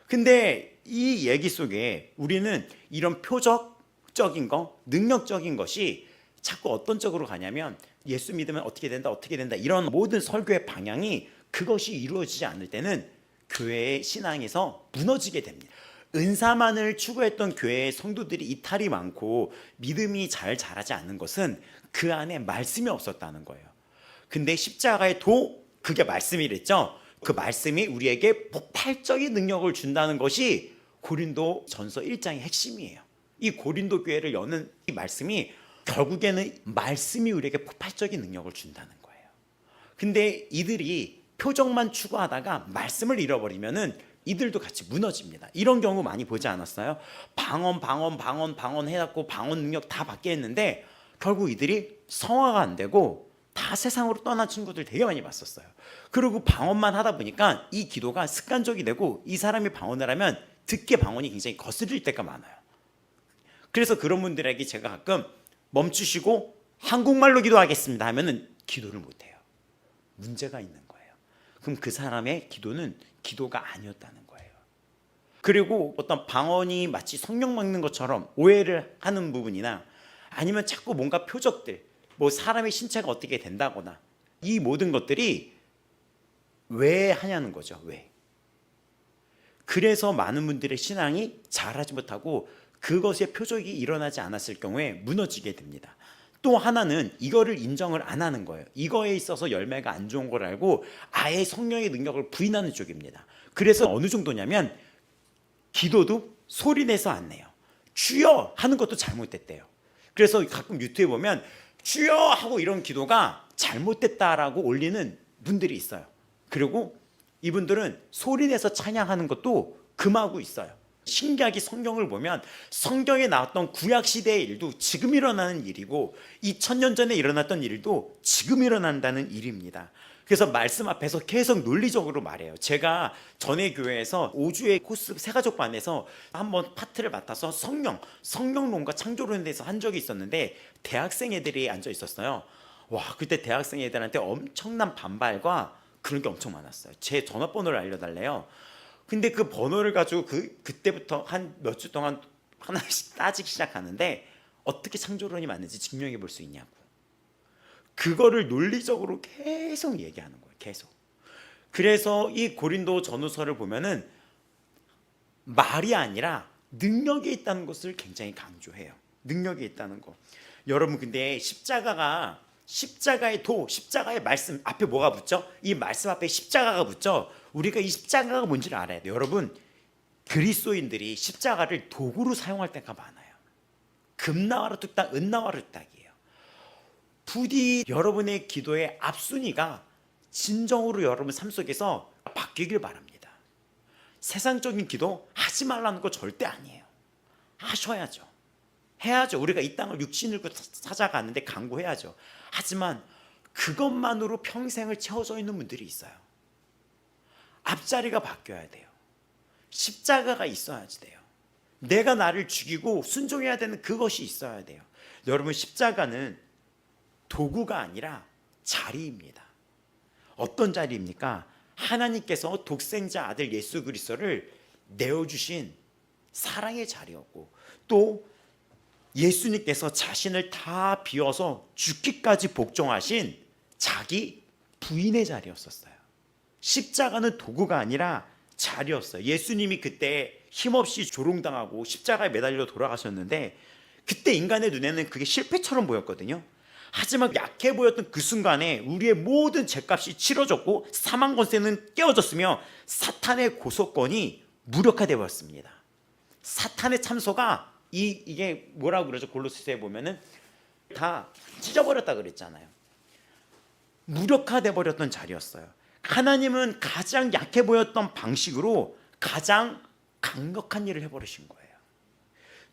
근데 이 얘기 속에 우리는 이런 표적적인 거, 능력적인 것이 자꾸 어떤 쪽으로 가냐면 예수 믿으면 어떻게 된다 이런 모든 설교의 방향이 그것이 이루어지지 않을 때는 교회의 신앙에서 무너지게 됩니다. 은사만을 추구했던 교회의 성도들이 이탈이 많고 믿음이 잘 자라지 않는 것은 그 안에 말씀이 없었다는 거예요. 근데 십자가의 도, 그게 말씀이랬죠. 그 말씀이 우리에게 폭발적인 능력을 준다는 것이 고린도 전서 1장의 핵심이에요. 이 고린도 교회를 여는 이 말씀이 결국에는 말씀이 우리에게 폭발적인 능력을 준다는 거예요. 근데 이들이 표적만 추구하다가 말씀을 잃어버리면은 이들도 같이 무너집니다. 이런 경우 많이 보지 않았어요? 방언 해갖고 방언 능력 다 받게 했는데 결국 이들이 성화가 안 되고 다 세상으로 떠난 친구들 되게 많이 봤었어요. 그리고 방언만 하다 보니까 이 기도가 습관적이 되고 이 사람이 방언을 하면 듣기에 방언이 굉장히 거슬릴 때가 많아요. 그래서 그런 분들에게 제가 가끔 멈추시고 한국말로 기도하겠습니다 하면은 기도를 못해요. 문제가 있는 거예요. 그럼 그 사람의 기도는 기도가 아니었다는 거예요. 그리고 어떤 방언이 마치 성령 막는 것처럼 오해를 하는 부분이나 아니면 자꾸 뭔가 표적들, 뭐 사람의 신체가 어떻게 된다거나 이 모든 것들이 왜 하냐는 거죠. 왜? 그래서 많은 분들의 신앙이 잘하지 못하고 그것의 표적이 일어나지 않았을 경우에 무너지게 됩니다. 또 하나는 이거를 인정을 안 하는 거예요. 이거에 있어서 열매가 안 좋은 걸 알고 아예 성령의 능력을 부인하는 쪽입니다. 그래서 어느 정도냐면 기도도 소리내서 안 내요. 주여 하는 것도 잘못됐대요. 그래서 가끔 유튜브에 보면 주여 하고 이런 기도가 잘못됐다라고 올리는 분들이 있어요. 그리고 이분들은 소리내서 찬양하는 것도 금하고 있어요. 신기하게 성경을 보면 성경에 나왔던 구약시대의 일도 지금 일어나는 일이고 2000년 전에 일어났던 일도 지금 일어난다는 일입니다. 그래서 말씀 앞에서 계속 논리적으로 말해요. 제가 전에 교회에서 5주의 코스 새가족반에서 한번 파트를 맡아서 성령론과 창조론에 대해서 한 적이 있었는데 대학생 애들이 앉아 있었어요. 와, 그때 대학생 애들한테 엄청난 반발과 그런 게 엄청 많았어요. 제 전화번호를 알려달래요. 근데 그 번호를 가지고 그때부터 한 몇 주 동안 하나씩 따지기 시작하는데 어떻게 창조론이 맞는지 증명해 볼 수 있냐고. 그거를 논리적으로 계속 얘기하는 거예요. 계속. 그래서 이 고린도 전후서를 보면은 말이 아니라 능력이 있다는 것을 굉장히 강조해요. 능력이 있다는 거. 여러분 근데 십자가의 십자가의 말씀 앞에 뭐가 붙죠? 이 말씀 앞에 십자가가 붙죠? 우리가 이 십자가가 뭔지를 알아야 돼요. 여러분 그리스도인들이 십자가를 도구로 사용할 때가 많아요. 금나와로 뚝딱, 은나와로 뚝딱이에요. 부디 여러분의 기도의 앞순위가 진정으로 여러분 삶 속에서 바뀌길 바랍니다. 세상적인 기도 하지 말라는 거 절대 아니에요. 하셔야죠. 해야죠. 우리가 이 땅을 육신을 찾아가는데 강구해야죠. 하지만 그것만으로 평생을 채워져 있는 분들이 있어요. 앞자리가 바뀌어야 돼요. 십자가가 있어야지 돼요. 내가 나를 죽이고 순종해야 되는 그것이 있어야 돼요. 여러분 십자가는 도구가 아니라 자리입니다. 어떤 자리입니까? 하나님께서 독생자 아들 예수 그리스도를 내어주신 사랑의 자리였고 또 예수님께서 자신을 다 비워서 죽기까지 복종하신 자기 부인의 자리였었어요. 십자가는 도구가 아니라 자리였어요. 예수님이 그때 힘없이 조롱당하고 십자가에 매달려 돌아가셨는데 그때 인간의 눈에는 그게 실패처럼 보였거든요. 하지만 약해 보였던 그 순간에 우리의 모든 죄값이 치러졌고 사망 권세는 깨어졌으며 사탄의 고소권이 무력화되어 버렸습니다. 사탄의 참소가 이게 뭐라고 그러죠? 골로새서에 보면은 다 찢어버렸다 그랬잖아요. 무력화돼 버렸던 자리였어요. 하나님은 가장 약해 보였던 방식으로 가장 강력한 일을 해버리신 거예요.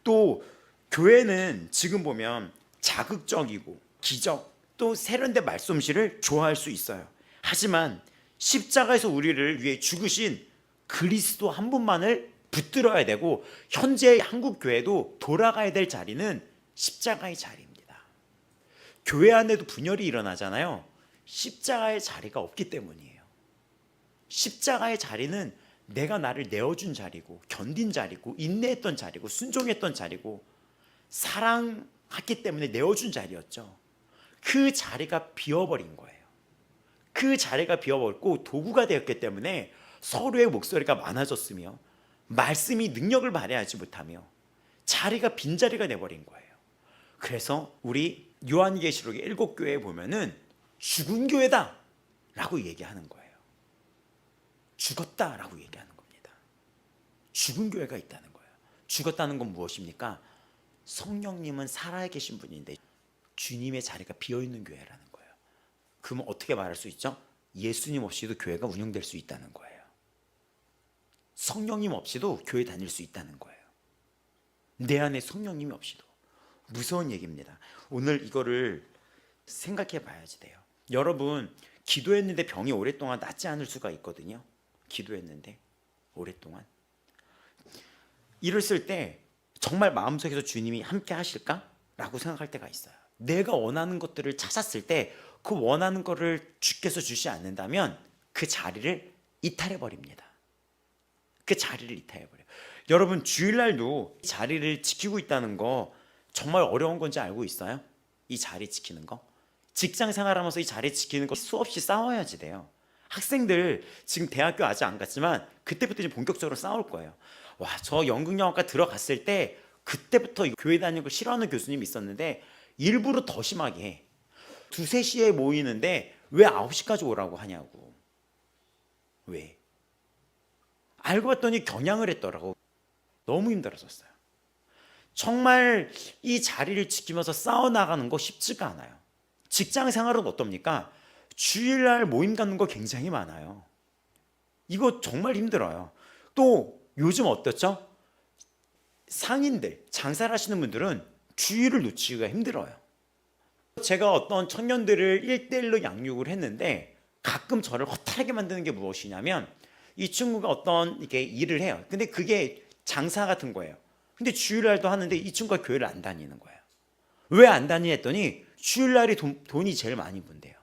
또 교회는 지금 보면 자극적이고 기적 또 세련된 말씀실을 좋아할 수 있어요. 하지만 십자가에서 우리를 위해 죽으신 그리스도 한 분만을 붙들어야 되고 현재 한국 교회도 돌아가야 될 자리는 십자가의 자리입니다. 교회 안에도 분열이 일어나잖아요. 십자가의 자리가 없기 때문이에요. 십자가의 자리는 내가 나를 내어준 자리고 견딘 자리고 인내했던 자리고 순종했던 자리고 사랑했기 때문에 내어준 자리였죠. 그 자리가 비어버린 거예요. 그 자리가 비어버렸고 도구가 되었기 때문에 서로의 목소리가 많아졌으며 말씀이 능력을 발휘하지 못하며 자리가 빈자리가 돼버린 거예요. 그래서 우리 요한계시록의 7교회에 보면은 죽은 교회다 라고 얘기하는 거예요. 죽었다라고 얘기하는 겁니다. 죽은 교회가 있다는 거예요. 죽었다는 건 무엇입니까? 성령님은 살아계신 분인데 주님의 자리가 비어있는 교회라는 거예요. 그러면 어떻게 말할 수 있죠? 예수님 없이도 교회가 운영될 수 있다는 거예요. 성령님 없이도 교회 다닐 수 있다는 거예요. 내 안에 성령님이 없이도. 무서운 얘기입니다. 오늘 이거를 생각해 봐야지 돼요. 여러분 기도했는데 병이 오랫동안 낫지 않을 수가 있거든요. 기도했는데 오랫동안 이랬을 때 정말 마음속에서 주님이 함께 하실까라고 생각할 때가 있어요. 내가 원하는 것들을 찾았을 때 그 원하는 것을 주께서 주시 않는다면 그 자리를 이탈해 버립니다. 그 자리를 이탈해 버려요. 여러분 주일날도 자리를 지키고 있다는 거 정말 어려운 건지 알고 있어요? 이 자리 지키는 거. 직장 생활하면서 이 자리 지키는 거 수없이 싸워야지 돼요. 학생들 지금 대학교 아직 안 갔지만 그때부터 이제 본격적으로 싸울 거예요. 와, 저 연극영화과 들어갔을 때 그때부터 교회 다니는 걸 싫어하는 교수님이 있었는데 일부러 더 심하게 해. 2, 3시에 모이는데 왜 9시까지 오라고 하냐고. 왜? 알고 봤더니 겨냥을 했더라고. 너무 힘들어졌어요. 정말 이 자리를 지키면서 싸워나가는 거 쉽지가 않아요. 직장 생활은 어떻습니까? 주일날 모임 갖는 거 굉장히 많아요. 이거 정말 힘들어요. 또 요즘 어떻죠? 상인들, 장사를 하시는 분들은 주일을 놓치기가 힘들어요. 제가 어떤 청년들을 1대1로 양육을 했는데 가끔 저를 허탈하게 만드는 게 무엇이냐면 이 친구가 어떤 이렇게 일을 해요. 근데 그게 장사 같은 거예요. 근데 주일날도 하는데 이 친구가 교회를 안 다니는 거예요. 왜 안 다니냐 했더니 주일날이 돈이 제일 많이 분대요.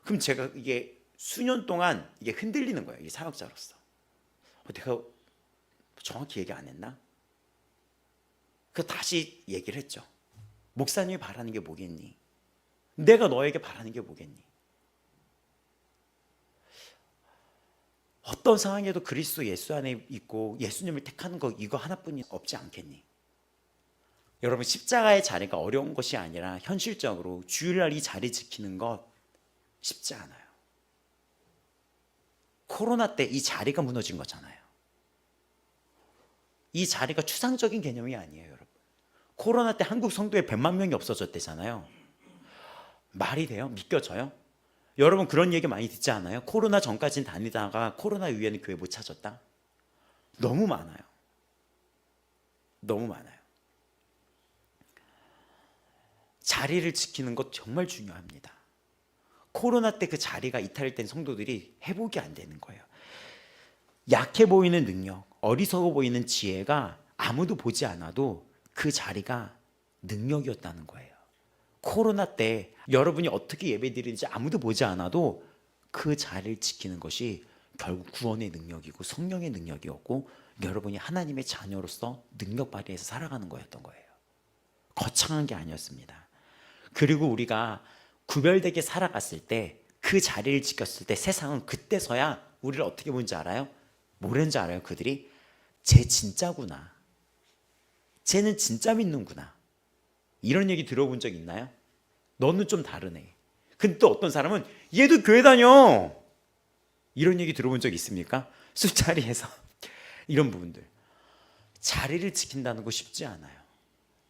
그럼 제가 이게 수년 동안 이게 흔들리는 거예요. 이 사역자로서. 내가 정확히 얘기 안 했나? 그래서 다시 얘기를 했죠. 목사님이 바라는 게 뭐겠니? 내가 너에게 바라는 게 뭐겠니? 어떤 상황에도 그리스도 예수 안에 있고 예수님을 택하는 거 이거 하나뿐이 없지 않겠니? 여러분 십자가의 자리가 어려운 것이 아니라 현실적으로 주일날 이 자리 지키는 것 쉽지 않아요. 코로나 때 이 자리가 무너진 거잖아요. 이 자리가 추상적인 개념이 아니에요, 여러분. 코로나 때 한국 성도에 100만 명이 없어졌대잖아요. 말이 돼요? 믿겨져요? 여러분 그런 얘기 많이 듣지 않아요? 코로나 전까지는 다니다가 코로나 이후에는 교회 못 찾았다? 너무 많아요. 너무 많아요. 자리를 지키는 것 정말 중요합니다. 코로나 때 그 자리가 이탈된 성도들이 회복이 안 되는 거예요. 약해 보이는 능력, 어리석어 보이는 지혜가 아무도 보지 않아도 그 자리가 능력이었다는 거예요. 코로나 때 여러분이 어떻게 예배드리는지 아무도 보지 않아도 그 자리를 지키는 것이 결국 구원의 능력이고 성령의 능력이었고 여러분이 하나님의 자녀로서 능력 발휘해서 살아가는 거였던 거예요. 거창한 게 아니었습니다. 그리고 우리가 구별되게 살아갔을 때 그 자리를 지켰을 때 세상은 그때서야 우리를 어떻게 보는지 알아요? 뭐라는지 알아요? 그들이 쟤 진짜구나. 쟤는 진짜 믿는구나. 이런 얘기 들어본 적 있나요? 너는 좀 다르네. 근데 또 어떤 사람은 얘도 교회 다녀. 이런 얘기 들어본 적 있습니까? 술자리에서 이런 부분들. 자리를 지킨다는 거 쉽지 않아요.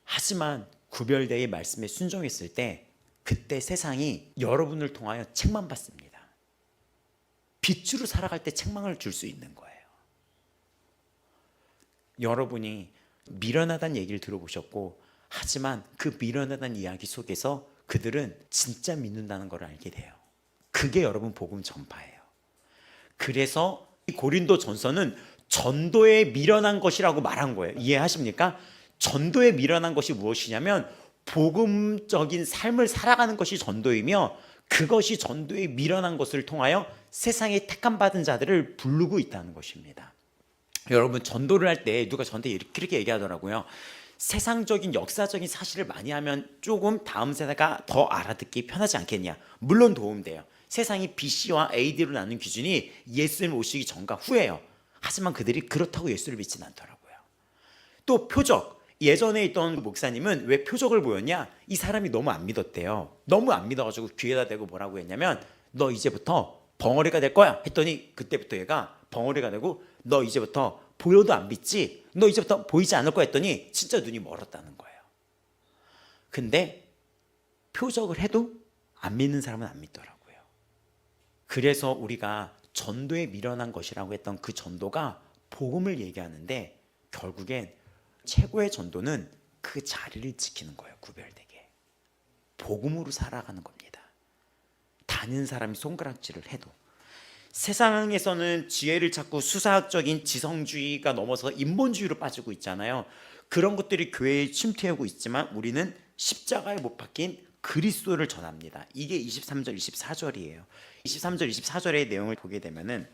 하지만 구별되의 말씀에 순종했을 때 그때 세상이 여러분을 통하여 책망 받습니다. 빛으로 살아갈 때 책망을 줄 수 있는 거예요. 여러분이 미련하다는 얘기를 들어보셨고 하지만 그 미련하다는 이야기 속에서 그들은 진짜 믿는다는 걸 알게 돼요. 그게 여러분 복음 전파예요. 그래서 이 고린도 전서는 전도에 미련한 것이라고 말한 거예요. 이해하십니까? 전도에 미련한 것이 무엇이냐면 복음적인 삶을 살아가는 것이 전도이며 그것이 전도에 미련한 것을 통하여 세상에 택함받은 자들을 부르고 있다는 것입니다. 여러분 전도를 할 때 누가 저한테 이렇게 얘기하더라고요. 세상적인 역사적인 사실을 많이 하면 조금 다음 세대가 더 알아듣기 편하지 않겠냐. 물론 도움돼요. 세상이 BC와 AD로 나눈 기준이 예수님 오시기 전과 후예요. 하지만 그들이 그렇다고 예수를 믿지는 않더라고요. 또 표적. 예전에 있던 목사님은 왜 표적을 보였냐? 이 사람이 너무 안 믿었대요. 너무 안 믿어가지고 귀에다 대고 뭐라고 했냐면 너 이제부터 벙어리가 될 거야 했더니 그때부터 얘가 벙어리가 되고 너 이제부터 보여도 안 믿지? 너 이제부터 보이지 않을 거야 했더니 진짜 눈이 멀었다는 거예요. 근데 표적을 해도 안 믿는 사람은 안 믿더라고요. 그래서 우리가 전도에 미련한 것이라고 했던 그 전도가 복음을 얘기하는데 결국엔 최고의 전도는 그 자리를 지키는 거예요. 구별되게 복음으로 살아가는 겁니다. 많은 사람이 손가락질을 해도 세상에서는 지혜를 찾고 수사학적인 지성주의가 넘어서 인본주의로 빠지고 있잖아요. 그런 것들이 교회에 침투하고 있지만 우리는 십자가에 못 박힌 그리스도를 전합니다. 이게 23절 24절이에요. 23절 24절의 내용을 보게 되면은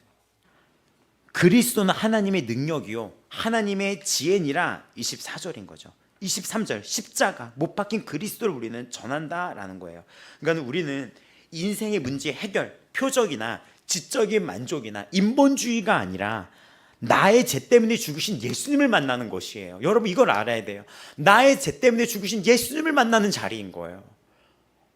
그리스도는 하나님의 능력이요 하나님의 지혜니라 24절인 거죠. 23절 십자가 못 박힌 그리스도를 우리는 전한다라는 거예요. 그러니까 우리는 인생의 문제 해결, 표적이나 지적인 만족이나 인본주의가 아니라 나의 죄 때문에 죽으신 예수님을 만나는 것이에요. 여러분 이걸 알아야 돼요. 나의 죄 때문에 죽으신 예수님을 만나는 자리인 거예요.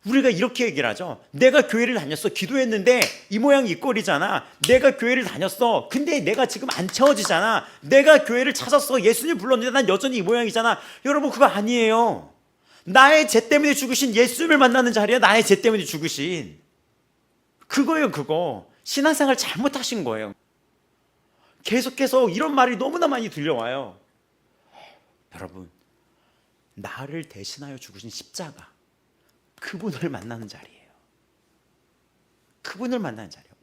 우리가 이렇게 얘기를 하죠. 내가 교회를 다녔어. 기도했는데 이 모양 이 꼴이잖아. 내가 교회를 다녔어. 근데 내가 지금 안 채워지잖아. 내가 교회를 찾았어. 예수님 불렀는데 난 여전히 이 모양이잖아. 여러분 그거 아니에요. 나의 죄 때문에 죽으신 예수님을 만나는 자리야. 나의 죄 때문에 죽으신 그거예요. 그거 신앙생활 잘못하신 거예요. 계속해서 이런 말이 너무나 많이 들려와요. 여러분 나를 대신하여 죽으신 십자가 그분을 만나는 자리예요. 그분을 만나는 자리예요.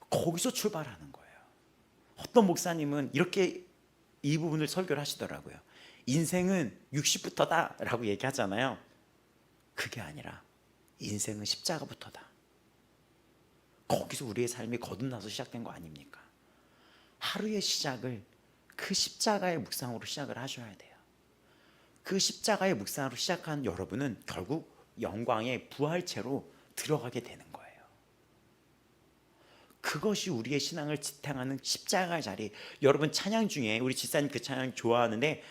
거기서 출발하는 거예요. 어떤 목사님은 이렇게 이 부분을 설교를 하시더라고요. 인생은 60부터다 라고 얘기하잖아요. 그게 아니라 인생은 십자가부터다. 거기서 우리의 삶이 거듭나서 시작된 거 아닙니까? 하루의 시작을 그 십자가의 묵상으로 시작을 하셔야 돼요. 그 십자가의 묵상으로 시작한 여러분은 결국 영광의 부활체로 들어가게 되는 거예요. 그것이 우리의 신앙을 지탱하는 십자가의 자리. 여러분 찬양 중에 우리 지사님 그 찬양 좋아하는데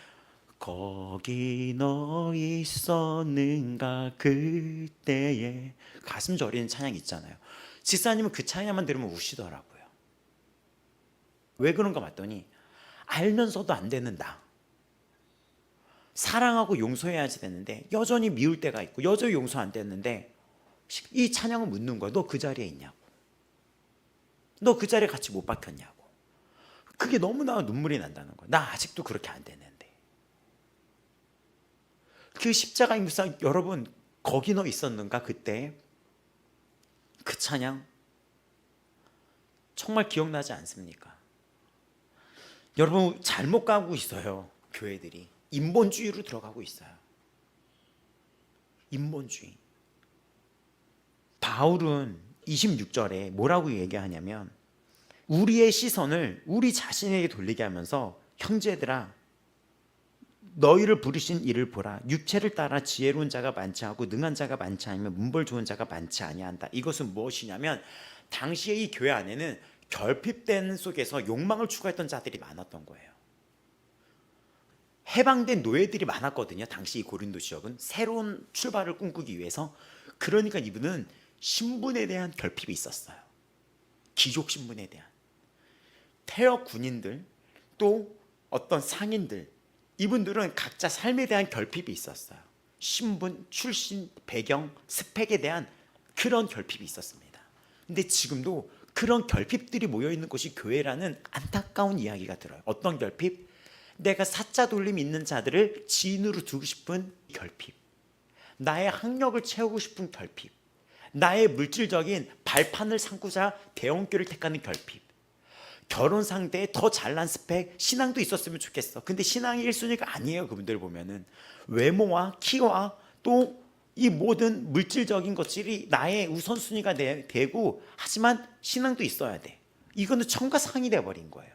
거기 너 있었는가 그때에 가슴 저리는 찬양 있잖아요. 지사님은 그 찬양만 들으면 우시더라고요. 왜 그런가 봤더니 알면서도 안 되는 나 사랑하고 용서해야지 되는데 여전히 미울 때가 있고 여전히 용서 안 됐는데 이 찬양은 묻는 거야. 너 그 자리에 있냐고. 너 그 자리에 같이 못 박혔냐고. 그게 너무나 눈물이 난다는 거야. 나 아직도 그렇게 안 됐는데. 그 십자가의 묵상 여러분 거기 너 있었는가 그때 그 찬양 정말 기억나지 않습니까? 여러분 잘못 가고 있어요. 교회들이 인본주의로 들어가고 있어요. 인본주의. 바울은 26절에 뭐라고 얘기하냐면 우리의 시선을 우리 자신에게 돌리게 하면서 형제들아 너희를 부르신 이를 보라. 육체를 따라 지혜로운 자가 많지 않고 능한 자가 많지 않으면 문벌 좋은 자가 많지 아니한다. 이것은 무엇이냐면 당시에 이 교회 안에는 결핍된 속에서 욕망을 추구했던 자들이 많았던 거예요. 해방된 노예들이 많았거든요. 당시 이 고린도 지역은 새로운 출발을 꿈꾸기 위해서. 그러니까 이분은 신분에 대한 결핍이 있었어요. 귀족 신분에 대한. 폐역 군인들 또 어떤 상인들 이분들은 각자 삶에 대한 결핍이 있었어요. 신분, 출신, 배경, 스펙에 대한 그런 결핍이 있었습니다. 근데 지금도 그런 결핍들이 모여있는 곳이 교회라는 안타까운 이야기가 들어요. 어떤 결핍? 내가 사자 돌림 있는 자들을 지인으로 두고 싶은 결핍, 나의 학력을 채우고 싶은 결핍, 나의 물질적인 발판을 삼고자 대원교를 택하는 결핍, 결혼 상대에 더 잘난 스펙, 신앙도 있었으면 좋겠어. 근데 신앙이 1순위가 아니에요. 그분들 보면은 외모와 키와 또 이 모든 물질적인 것들이 나의 우선순위가 되고 하지만 신앙도 있어야 돼. 이거는 천과 상이 돼버린 거예요.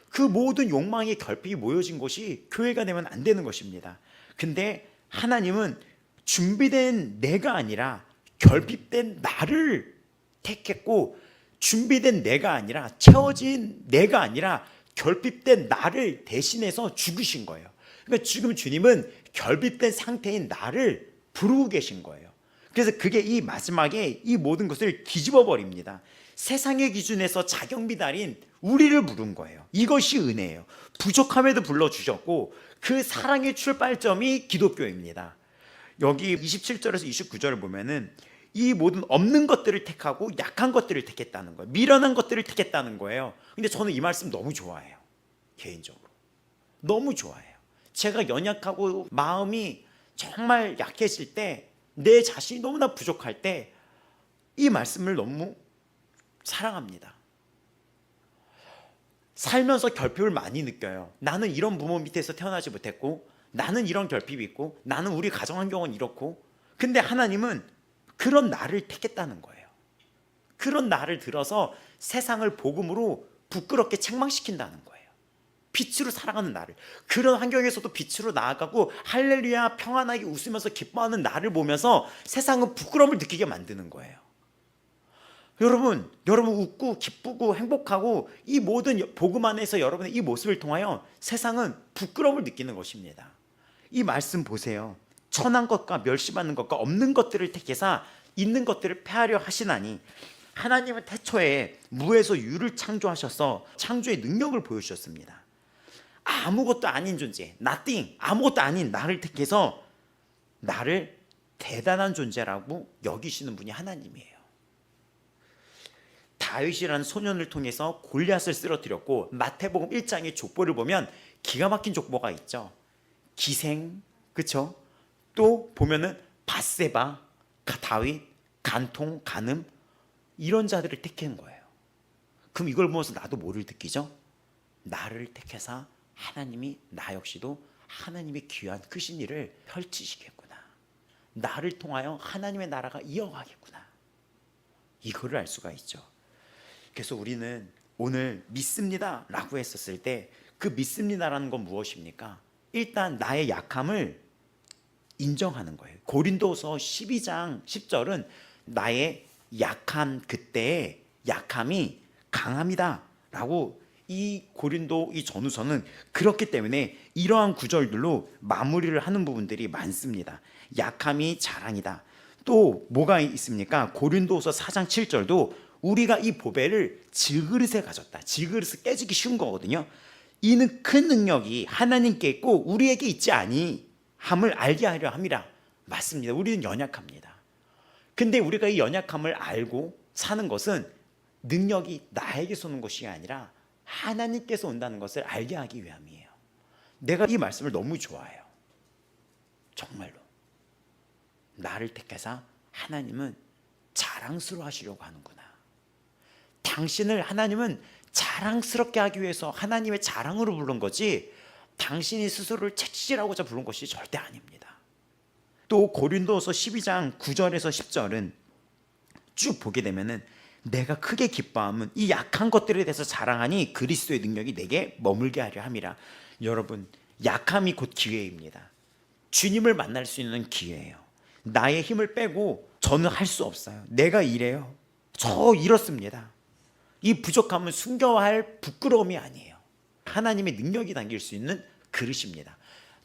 그 모든 욕망의 결핍이 모여진 것이 교회가 되면 안 되는 것입니다. 근데 하나님은 준비된 내가 아니라 결핍된 나를 택했고 준비된 내가 아니라 채워진 내가 아니라 결핍된 나를 대신해서 죽으신 거예요. 그러니까 지금 주님은 결핍된 상태인 나를 부르고 계신 거예요. 그래서 그게 이 마지막에 이 모든 것을 뒤집어 버립니다. 세상의 기준에서 자격미달인 우리를 부른 거예요. 이것이 은혜예요. 부족함에도 불러주셨고 그 사랑의 출발점이 기독교입니다. 여기 27절에서 29절을 보면은 이 모든 없는 것들을 택하고 약한 것들을 택했다는 거예요. 미련한 것들을 택했다는 거예요. 근데 저는 이 말씀 너무 좋아해요. 개인적으로 너무 좋아해요. 제가 연약하고 마음이 정말 약해질 때, 내 자신이 너무나 부족할 때 이 말씀을 너무 사랑합니다. 살면서 결핍을 많이 느껴요. 나는 이런 부모 밑에서 태어나지 못했고, 나는 이런 결핍이 있고, 나는 우리 가정 환경은 이렇고. 근데 하나님은 그런 나를 택했다는 거예요. 그런 나를 들어서 세상을 복음으로 부끄럽게 책망시킨다는 거예요. 빛으로 살아가는 나를, 그런 환경에서도 빛으로 나아가고 할렐루야 평안하게 웃으면서 기뻐하는 나를 보면서 세상은 부끄러움을 느끼게 만드는 거예요. 여러분 웃고 기쁘고 행복하고 이 모든 복음 안에서 여러분의 이 모습을 통하여 세상은 부끄러움을 느끼는 것입니다. 이 말씀 보세요. 천한 것과 멸시받는 것과 없는 것들을 택해서 있는 것들을 폐하려 하시나니, 하나님은 태초에 무에서 유를 창조하셔서 창조의 능력을 보여주셨습니다. 아무것도 아닌 존재, nothing, 아무것도 아닌 나를 택해서 나를 대단한 존재라고 여기시는 분이 하나님이에요. 다윗이라는 소년을 통해서 골리앗을 쓰러뜨렸고, 마태복음 1장의 족보를 보면 기가 막힌 족보가 있죠. 기생, 그쵸? 또 보면은 밧세바, 다윗, 간통, 간음, 이런 자들을 택한 거예요. 그럼 이걸 보면서 나도 뭐를 느끼죠? 나를 택해서 하나님이 나 역시도 하나님의 귀한 크신 일을 펼치시겠구나. 나를 통하여 하나님의 나라가 이어가겠구나. 이거를 알 수가 있죠. 그래서 우리는 오늘 믿습니다 라고 했었을 때 그 믿습니다라는 건 무엇입니까? 일단 나의 약함을 인정하는 거예요. 고린도서 12장 10절은 나의 약한 그때의 약함이 강함이다 라고, 이 고린도 이 전후서는 그렇기 때문에 이러한 구절들로 마무리를 하는 부분들이 많습니다. 약함이 자랑이다. 또 뭐가 있습니까? 고린도서 4장 7절도 우리가 이 보배를 질그릇에 가졌다. 질그릇을 깨지기 쉬운 거거든요. 이는 큰 능력이 하나님께 있고 우리에게 있지 아니함을 알게 하려 함이라. 맞습니다. 우리는 연약합니다. 근데 우리가 이 연약함을 알고 사는 것은 능력이 나에게서 오는 것이 아니라 하나님께서 온다는 것을 알게 하기 위함이에요. 내가 이 말씀을 너무 좋아해요. 정말로. 나를 택해서 하나님은 자랑스러워 하시려고 하는구나. 당신을 하나님은 자랑스럽게 하기 위해서 하나님의 자랑으로 부른 거지, 당신이 스스로를 채찍질하고자 부른 것이 절대 아닙니다. 또 고린도서 12장 9절에서 10절은 쭉 보게 되면은 내가 크게 기뻐함은 이 약한 것들에 대해서 자랑하니 그리스도의 능력이 내게 머물게 하려 함이라. 여러분, 약함이 곧 기회입니다. 주님을 만날 수 있는 기회예요. 나의 힘을 빼고 저는 할 수 없어요. 내가 이래요. 저 이렇습니다. 이 부족함은 숨겨야 할 부끄러움이 아니에요. 하나님의 능력이 담길 수 있는 그릇입니다.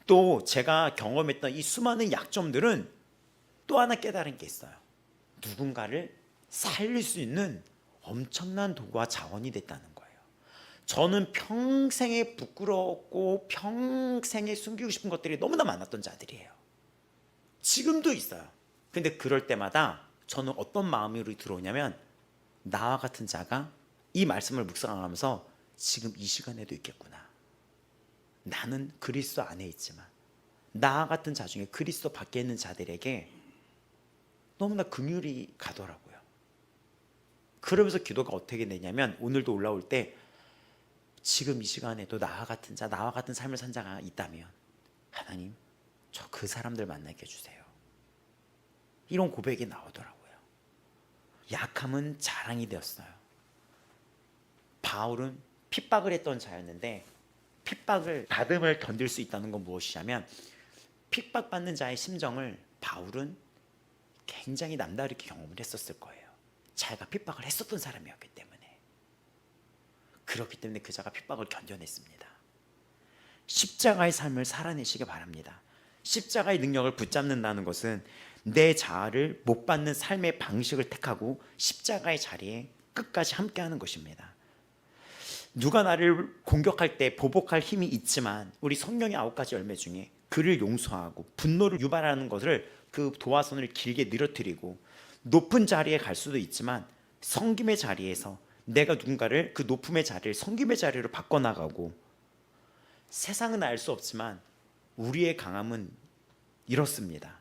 또 제가 경험했던 이 수많은 약점들은 또 하나 깨달은 게 있어요. 누군가를 살릴 수 있는 엄청난 도구와 자원이 됐다는 거예요. 저는 평생에 부끄러웠고 평생에 숨기고 싶은 것들이 너무나 많았던 자들이에요. 지금도 있어요. 근데 그럴 때마다 저는 어떤 마음으로 들어오냐면, 나와 같은 자가 이 말씀을 묵상하면서 지금 이 시간에도 있겠구나. 나는 그리스도 안에 있지만 나와 같은 자 중에 그리스도 밖에 있는 자들에게 너무나 긍휼이 가더라고요. 그러면서 기도가 어떻게 되냐면, 오늘도 올라올 때 지금 이 시간에도 나와 같은 자, 나와 같은 삶을 산 자가 있다면 하나님, 저 그 사람들 만나게 해주세요. 이런 고백이 나오더라고요. 약함은 자랑이 되었어요. 바울은 핍박을 했던 자였는데, 핍박을 받음을 견딜 수 있다는 건 무엇이냐면, 핍박받는 자의 심정을 바울은 굉장히 남다르게 경험을 했었을 거예요. 자기가 핍박을 했었던 사람이었기 때문에. 그렇기 때문에 그 자가 핍박을 견뎌냈습니다. 십자가의 삶을 살아내시기 바랍니다. 십자가의 능력을 붙잡는다는 것은 내 자아를 못 받는 삶의 방식을 택하고 십자가의 자리에 끝까지 함께하는 것입니다. 누가 나를 공격할 때 보복할 힘이 있지만, 우리 성령의 9가지 열매 중에 그를 용서하고 분노를 유발하는 것을, 그 도화선을 길게 늘어뜨리고 높은 자리에 갈 수도 있지만 섬김의 자리에서 내가 누군가를, 그 높음의 자리를 섬김의 자리로 바꿔나가고, 세상은 알 수 없지만 우리의 강함은 이렇습니다.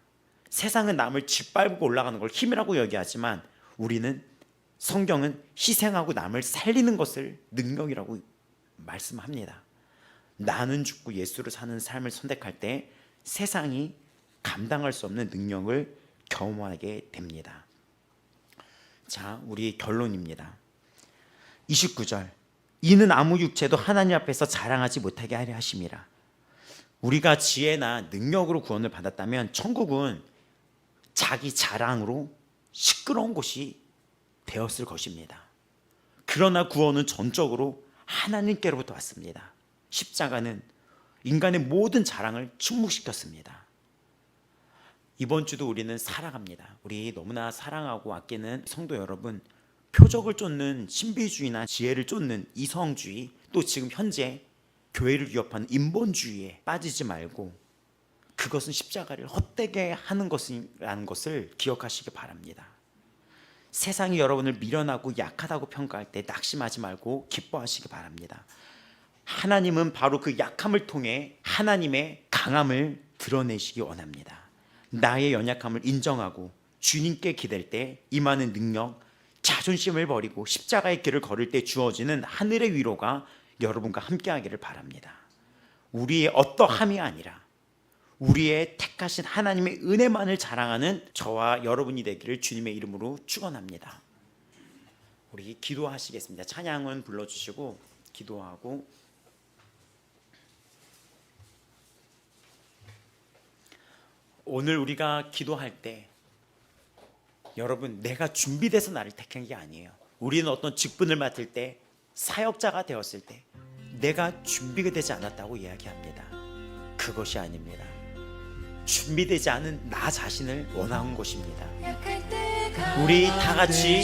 세상은 남을 짓밟고 올라가는 걸 힘이라고 여기하지만 우리는 성경은 희생하고 남을 살리는 것을 능력이라고 말씀합니다. 나는 죽고 예수를 사는 삶을 선택할 때 세상이 감당할 수 없는 능력을 경험하게 됩니다. 자, 우리 결론입니다. 29절, 이는 아무 육체도 하나님 앞에서 자랑하지 못하게 하려 하심이라. 우리가 지혜나 능력으로 구원을 받았다면 천국은 자기 자랑으로 시끄러운 곳이 되었을 것입니다. 그러나 구원은 전적으로 하나님께로부터 왔습니다. 십자가는 인간의 모든 자랑을 충족시켰습니다. 이번 주도 우리는 살아갑니다. 우리 너무나 사랑하고 아끼는 성도 여러분, 표적을 쫓는 신비주의나 지혜를 쫓는 이성주의, 또 지금 현재 교회를 위협하는 인본주의에 빠지지 말고 그것은 십자가를 헛되게 하는 것이라는 것을 기억하시기 바랍니다. 세상이 여러분을 미련하고 약하다고 평가할 때 낙심하지 말고 기뻐하시기 바랍니다. 하나님은 바로 그 약함을 통해 하나님의 강함을 드러내시기 원합니다. 나의 연약함을 인정하고 주님께 기댈 때 임하는 능력, 자존심을 버리고 십자가의 길을 걸을 때 주어지는 하늘의 위로가 여러분과 함께하기를 바랍니다. 우리의 어떠함이 아니라 우리의 택하신 하나님의 은혜만을 자랑하는 저와 여러분이 되기를 주님의 이름으로 축원합니다. 우리 기도하시겠습니다. 찬양은 불러주시고 기도하고, 오늘 우리가 기도할 때 여러분, 내가 준비돼서 나를 택한 게 아니에요. 우리는 어떤 직분을 맡을 때, 사역자가 되었을 때 내가 준비가 되지 않았다고 이야기합니다. 그것이 아닙니다. 준비되지 않은 나 자신을 원하는 것입니다. 우리 다 같이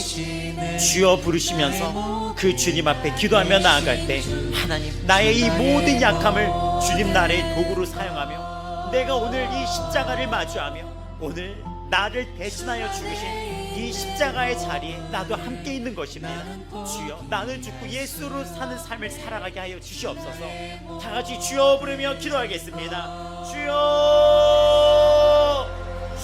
주여 부르시면서 그 주님 앞에 기도하며 나아갈 때, 하나님, 나의 이 모든 약함을 주님 나라의 도구로 사용하며 내가 오늘 이 십자가를 마주하며 오늘 나를 대신하여 죽으신 이 십자가의 자리에 나도 함께 있는 것입니다. 주여, 나는 죽고 예수로 사는 삶을 살아가게 하여 주시옵소서. 다 같이 주여 부르며 기도하겠습니다. 주여,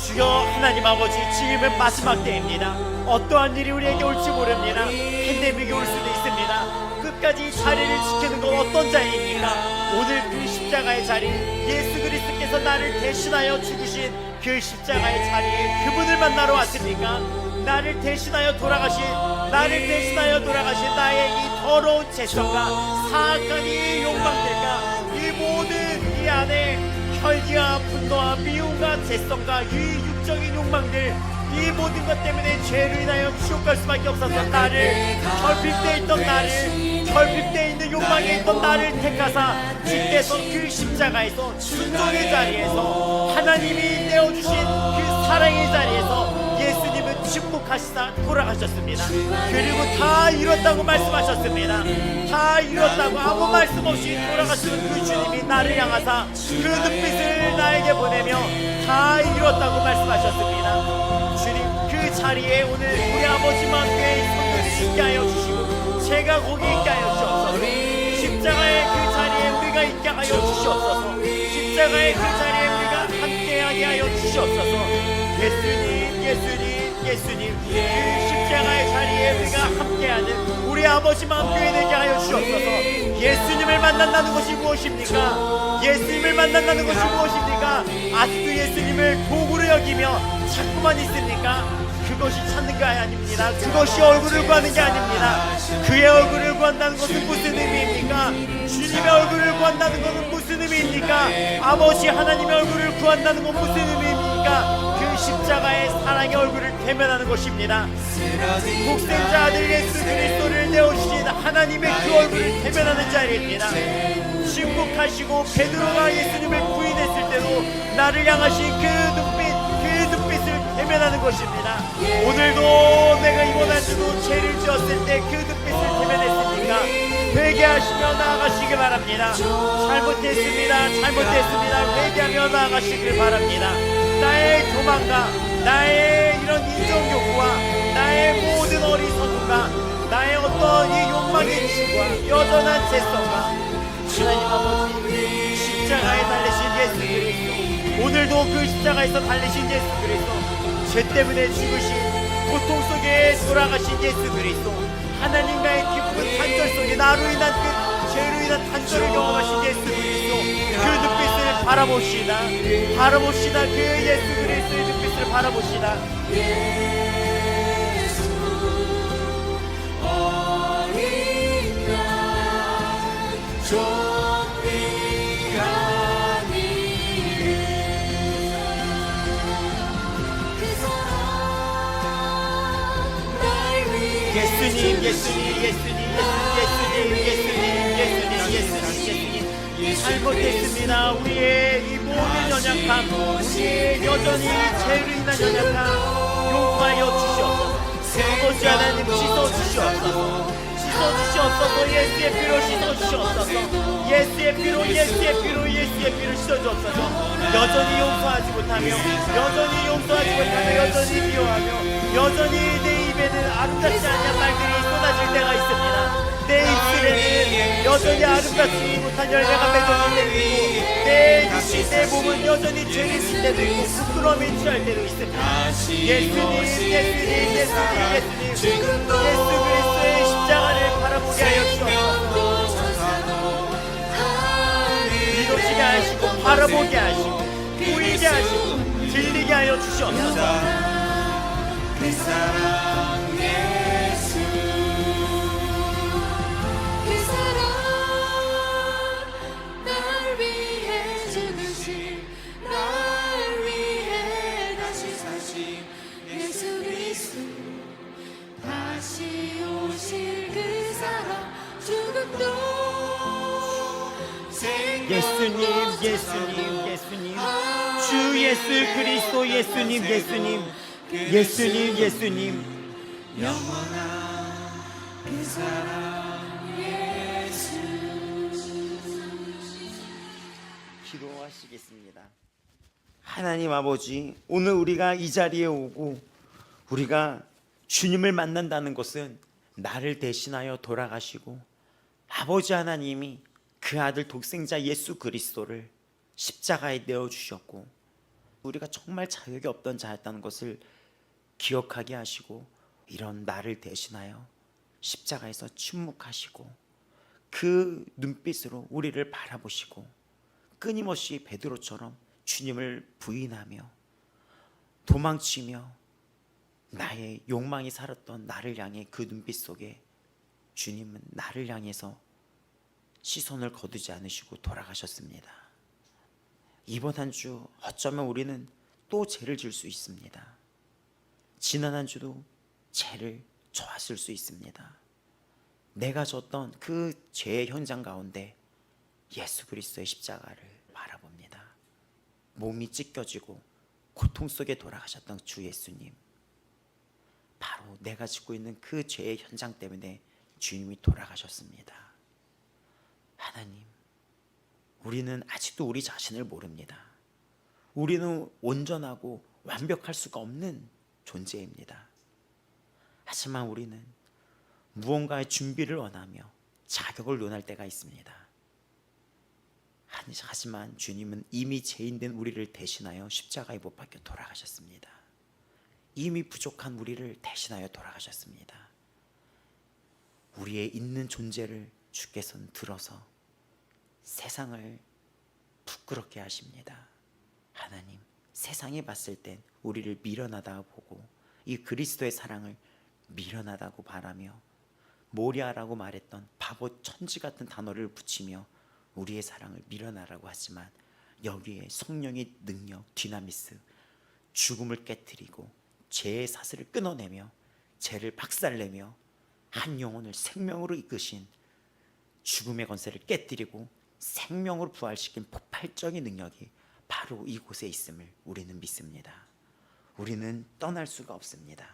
주여. 하나님 아버지, 지금은 마지막 때입니다. 어떠한 일이 우리에게 올지 모릅니다. 팬데믹이 올 수도 있습니다. 끝까지 자리를 지키는 건 어떤 자리입니까? 오늘 그 십자가의 자리, 예수 그리스도께서 나를 대신하여 죽으신 그 십자가의 자리에 그분을 만나러 왔습니까? 나를 대신하여 돌아가신 나의 이 더러운 죄성과 사악한 이 욕망들과 이 모든 이 안에 혈기와 분노와 미움과 죄성과 이 육적인 욕망들, 이 모든 것 때문에 죄로 인하여 지옥 갈 수밖에 없어서 나를, 결핍되어 있던 나를, 결핍되어 있는 욕망에 있던 나를 택하사 주께서 그 십자가에서 순종의 자리에서 하나님이 떼어주신 그 사랑의 자리에서 예수님은 침묵하시다 돌아가셨습니다. 그리고 다 이뤘다고 말씀하셨습니다. 다 이뤘다고 아무 말씀 없이 돌아가시는 그 주님이 나를 향하사 그 눈빛을 나에게 보내며 다 이뤘다고 말씀하셨습니다. 주님, 그 자리에 오늘 우리 아버지 마음교회의 성도들이 있게 하여 주시고 제가 거기 있게 하여 주옵소서. 십자가의 그 자리에 우리가 있게 하여 주시옵소서. 십자가의 그 자리에 우리가 함께하게 하여 주시옵소서. 예수님, 그 십자가의 자리에 우리가 함께하는 우리 아버지 마음교회 되게 하여 주옵소서. 예수님을 만난다는 것이 무엇입니까? 예수님을 만난다는 것이 무엇입니까? 아직도 예수님을 도구로 여기며 찾고만 있습니까? 그것이 찾는 게 아닙니다. 그것이 얼굴을 구하는 게 아닙니다. 그의 얼굴을 구한다는 것은 무슨 의미입니까? 주님의 얼굴을 구한다는 것은 무슨 의미입니까? 아버지 하나님의 얼굴을 구한다는 건 무슨 의미입니까? 그 십자가의 사랑의 얼굴을 대면하는 것입니다. 독생자 아들 예수 그리스도를 내어주신 하나님의 그 얼굴을 대면하는 자리입니다. 침묵하시고 베드로가 예수님을 부인했을 때도 나를 향하신 그 눈빛을 대면하는 것입니다. 오늘도 내가 이번 한 주도 죄를 지었을 때 그 눈빛을 대면했습니까? 회개하시며 나아가시길 바랍니다. 잘못했습니다. 회개하며 나아가시길 바랍니다. 나의 도망과 나의 이런 인정 욕구와 나의 모든 어리석음과 나의 어떤 이 욕망의 힘과 여전한 죄성과 하나님 아버지 십자가에 달리신 예수 그리스도, 오늘도 그 십자가에서 달리신 예수 그리스도, 죄 때문에 죽으신 고통 속에 돌아가신 예수 그리스도, 하나님과의 깊은 단절 속에 나로 인한 그 죄로 인한 단절을 경험하신 예수 그리스도, 그 눈빛을 바라봅시다. 바라봅시다. 그 예수 그리스도의 눈빛을 바라봅시다. 예수님, 예수님, 예수님, 예수님, 예수님, 예수님, 예수님, 잘못했습니다. 우리의 이 모든 연약함, 우리의 여전히 죄로 인한 연약함 용서하여 주시옵소서. 아버지 하나님 씻어주시옵소서. 씻어주시옵소서. 예수의 피로 씻어주시옵소서. 예수의 피로, 예수의 피로, 예수의 피로 씻어주옵소서. 여전히 용서하지 못하며, 여전히 용서하지 못하며, 여전히 미워하며, 여전히 내 입에는 아름답지 않은 말들이 쏟아질 때가 있습니다. 내 입술에는 여전히 아름답지 못한 열매가 맺어질 때도 있고, 내 육신, 내 몸은 여전히 죄를 질 때도 있고, 부끄러움에 취할 때도 있습니다. 예수님, 예수님, 예수님, 예수님, 예수 그리스도의 십자가를 바라보게 하여 주옵소서. 믿어지게 하시고, 바라보게 하시고, 보이게 하시고, 들리게 하여 주시옵소서. 그 사랑 예수, 그 사랑 날 위해 죽으신, 날 위해 다시 사신 예수 그리스도, 다시 오실 그 사랑 죽음도 예수님, 예수님, 예수님, 주 예수 그리스도, 예수님, 예수님, 예수님, 예수님, 영원한 그 사랑 예수. 기도하시겠습니다. 하나님 아버지, 오늘 우리가 이 자리에 오고 우리가 주님을 만난다는 것은 나를 대신하여 돌아가시고 아버지 하나님이 그 아들 독생자 예수 그리스도를 십자가에 내어주셨고 우리가 정말 자격이 없던 자였다는 것을 기억하게 하시고 이런 나를 대신하여 십자가에서 침묵하시고 그 눈빛으로 우리를 바라보시고 끊임없이 베드로처럼 주님을 부인하며 도망치며 나의 욕망이 살았던 나를 향해 그 눈빛 속에 주님은 나를 향해서 시선을 거두지 않으시고 돌아가셨습니다. 이번 한 주 어쩌면 우리는 또 죄를 질 수 있습니다. 지난 한 주도 죄를 졌을 수 있습니다. 내가 졌던 그 죄의 현장 가운데 예수 그리스도의 십자가를 바라봅니다. 몸이 찢겨지고 고통 속에 돌아가셨던 주 예수님, 바로 내가 짓고 있는 그 죄의 현장 때문에 주님이 돌아가셨습니다. 하나님, 우리는 아직도 우리 자신을 모릅니다. 우리는 온전하고 완벽할 수가 없는 존재입니다. 하지만 우리는 무언가의 준비를 원하며 자격을 논할 때가 있습니다. 하지만 주님은 이미 죄인된 우리를 대신하여 십자가에 못 박혀 돌아가셨습니다. 이미 부족한 우리를 대신하여 돌아가셨습니다. 우리의 있는 존재를 주께서는 들어서 세상을 부끄럽게 하십니다. 하나님, 세상이 봤을 땐 우리를 미련하다고 보고 이 그리스도의 사랑을 미련하다고 바라며 모리아라고 말했던 바보 천지 같은 단어를 붙이며 우리의 사랑을 미련하라고 하지만 여기에 성령의 능력, 디나미스, 죽음을 깨뜨리고 죄의 사슬을 끊어내며 죄를 박살내며 한 영혼을 생명으로 이끄신 죽음의 권세를 깨뜨리고 생명으로 부활시킨 폭발적인 능력이 바로 이곳에 있음을 우리는 믿습니다. 우리는 떠날 수가 없습니다.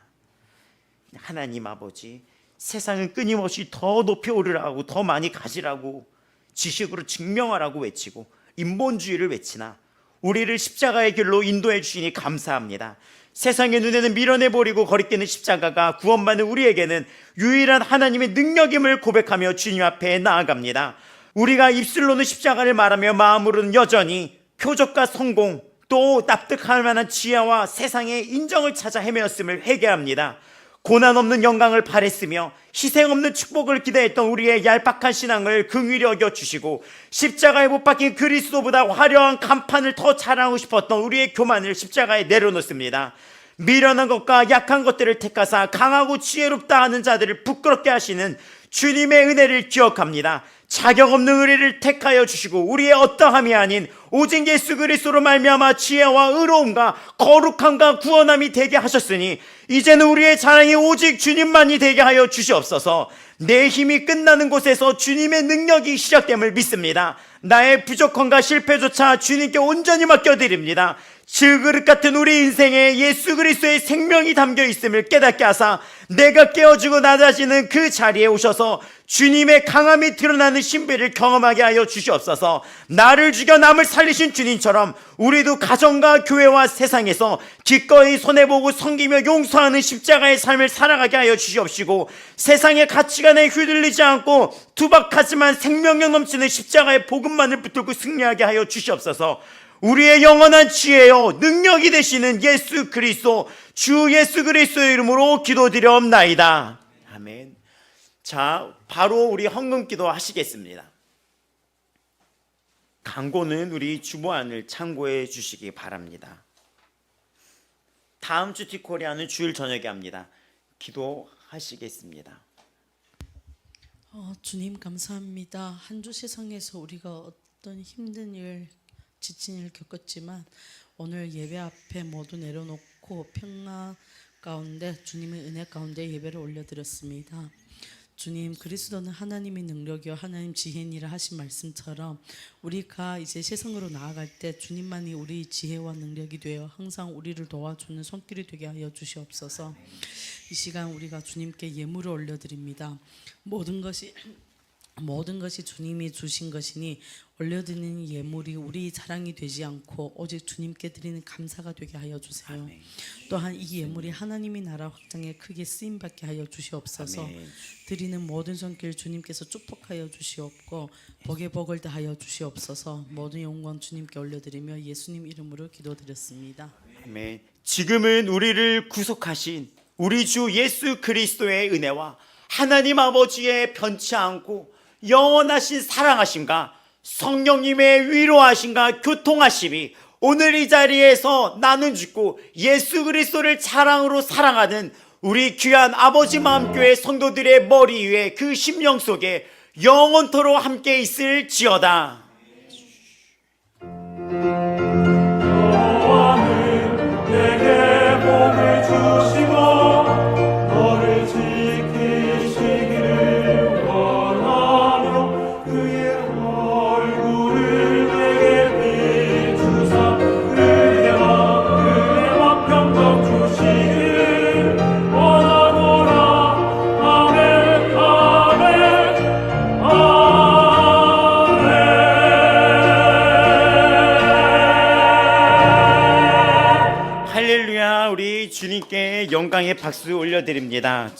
하나님 아버지, 세상은 끊임없이 더 높이 오르라고, 더 많이 가지라고, 지식으로 증명하라고 외치고 인본주의를 외치나 우리를 십자가의 길로 인도해 주시니 감사합니다. 세상의 눈에는 밀어내버리고 거리끼는 십자가가 구원받는 우리에게는 유일한 하나님의 능력임을 고백하며 주님 앞에 나아갑니다. 우리가 입술로는 십자가를 말하며 마음으로는 여전히 표적과 성공, 또 납득할 만한 지혜와 세상의 인정을 찾아 헤매었음을 회개합니다. 고난 없는 영광을 바랬으며 희생 없는 축복을 기대했던 우리의 얄팍한 신앙을 긍휼히 여겨주시고 십자가에 못 박힌 그리스도보다 화려한 간판을 더 자랑하고 싶었던 우리의 교만을 십자가에 내려놓습니다. 미련한 것과 약한 것들을 택하사 강하고 지혜롭다 하는 자들을 부끄럽게 하시는 주님의 은혜를 기억합니다. 자격 없는 의리를 택하여 주시고 우리의 어떠함이 아닌 오직 예수 그리스도로 말미암아 지혜와 의로움과 거룩함과 구원함이 되게 하셨으니 이제는 우리의 자랑이 오직 주님만이 되게 하여 주시옵소서. 내 힘이 끝나는 곳에서 주님의 능력이 시작됨을 믿습니다. 나의 부족함과 실패조차 주님께 온전히 맡겨드립니다. 질그릇 같은 우리 인생에 예수 그리스도의 생명이 담겨 있음을 깨닫게 하사 내가 깨어지고 낮아지는 그 자리에 오셔서 주님의 강함이 드러나는 신비를 경험하게 하여 주시옵소서. 나를 죽여 남을 살리신 주님처럼 우리도 가정과 교회와 세상에서 기꺼이 손해보고 섬기며 용서하는 십자가의 삶을 살아가게 하여 주시옵시고 세상의 가치관에 휘둘리지 않고 투박하지만 생명력 넘치는 십자가의 복음만을 붙들고 승리하게 하여 주시옵소서. 우리의 영원한 지혜요 능력이 되시는 예수 그리스도 주 예수 그리스도의 이름으로 기도드려옵나이다. 아멘. 자, 바로 우리 헌금기도 하시겠습니다. 강고는 우리 주보안을 참고해 주시기 바랍니다. 다음 주 티코리아는 주일 저녁에 합니다. 기도하시겠습니다. 주님 감사합니다. 한 주 세상에서 우리가 어떤 힘든 일, 지친 일 겪었지만 오늘 예배 앞에 모두 내려놓고 평화 가운데 주님의 은혜 가운데 예배를 올려드렸습니다. 주님, 그리스도는 하나님의 능력이요 하나님 지혜니라 하신 말씀처럼 우리가 이제 세상으로 나아갈 때 주님만이 우리 지혜와 능력이 되어 항상 우리를 도와주는 손길이 되게 하여 주시옵소서. 이 시간 우리가 주님께 예물을 올려드립니다. 모든 것이 주님이 주신 것이니 올려드리는 예물이 우리 자랑이 되지 않고 오직 주님께 드리는 감사가 되게 하여 주세요. 아멘. 또한 이 예물이 하나님의 나라 확장에 크게 쓰임받게 하여 주시옵소서. 아멘. 드리는 모든 손길 주님께서 축복하여 주시옵고 복에 복을 다하여 주시옵소서. 모든 영광 주님께 올려드리며 예수님 이름으로 기도드렸습니다. 아멘. 지금은 우리를 구속하신 우리 주 예수 그리스도의 은혜와 하나님 아버지의 변치 않고 영원하신 사랑하심과 성령님의 위로하심과 교통하심이 오늘 이 자리에서 나눈 짓고 예수 그리스도를 자랑으로 사랑하는 우리 귀한 아버지 마음교회 성도들의 머리 위에 그 심령 속에 영원토록 함께 있을지어다. 여호와는 내게 복을 주시고 너를 지키시기를 원하므로 그의 얼굴을 내게 비추사 은혜와 평강 주시기를 원하노라. 아멘 아멘 아멘. 할렐루야. 우리 주님께 영광의 박수 올려드립니다.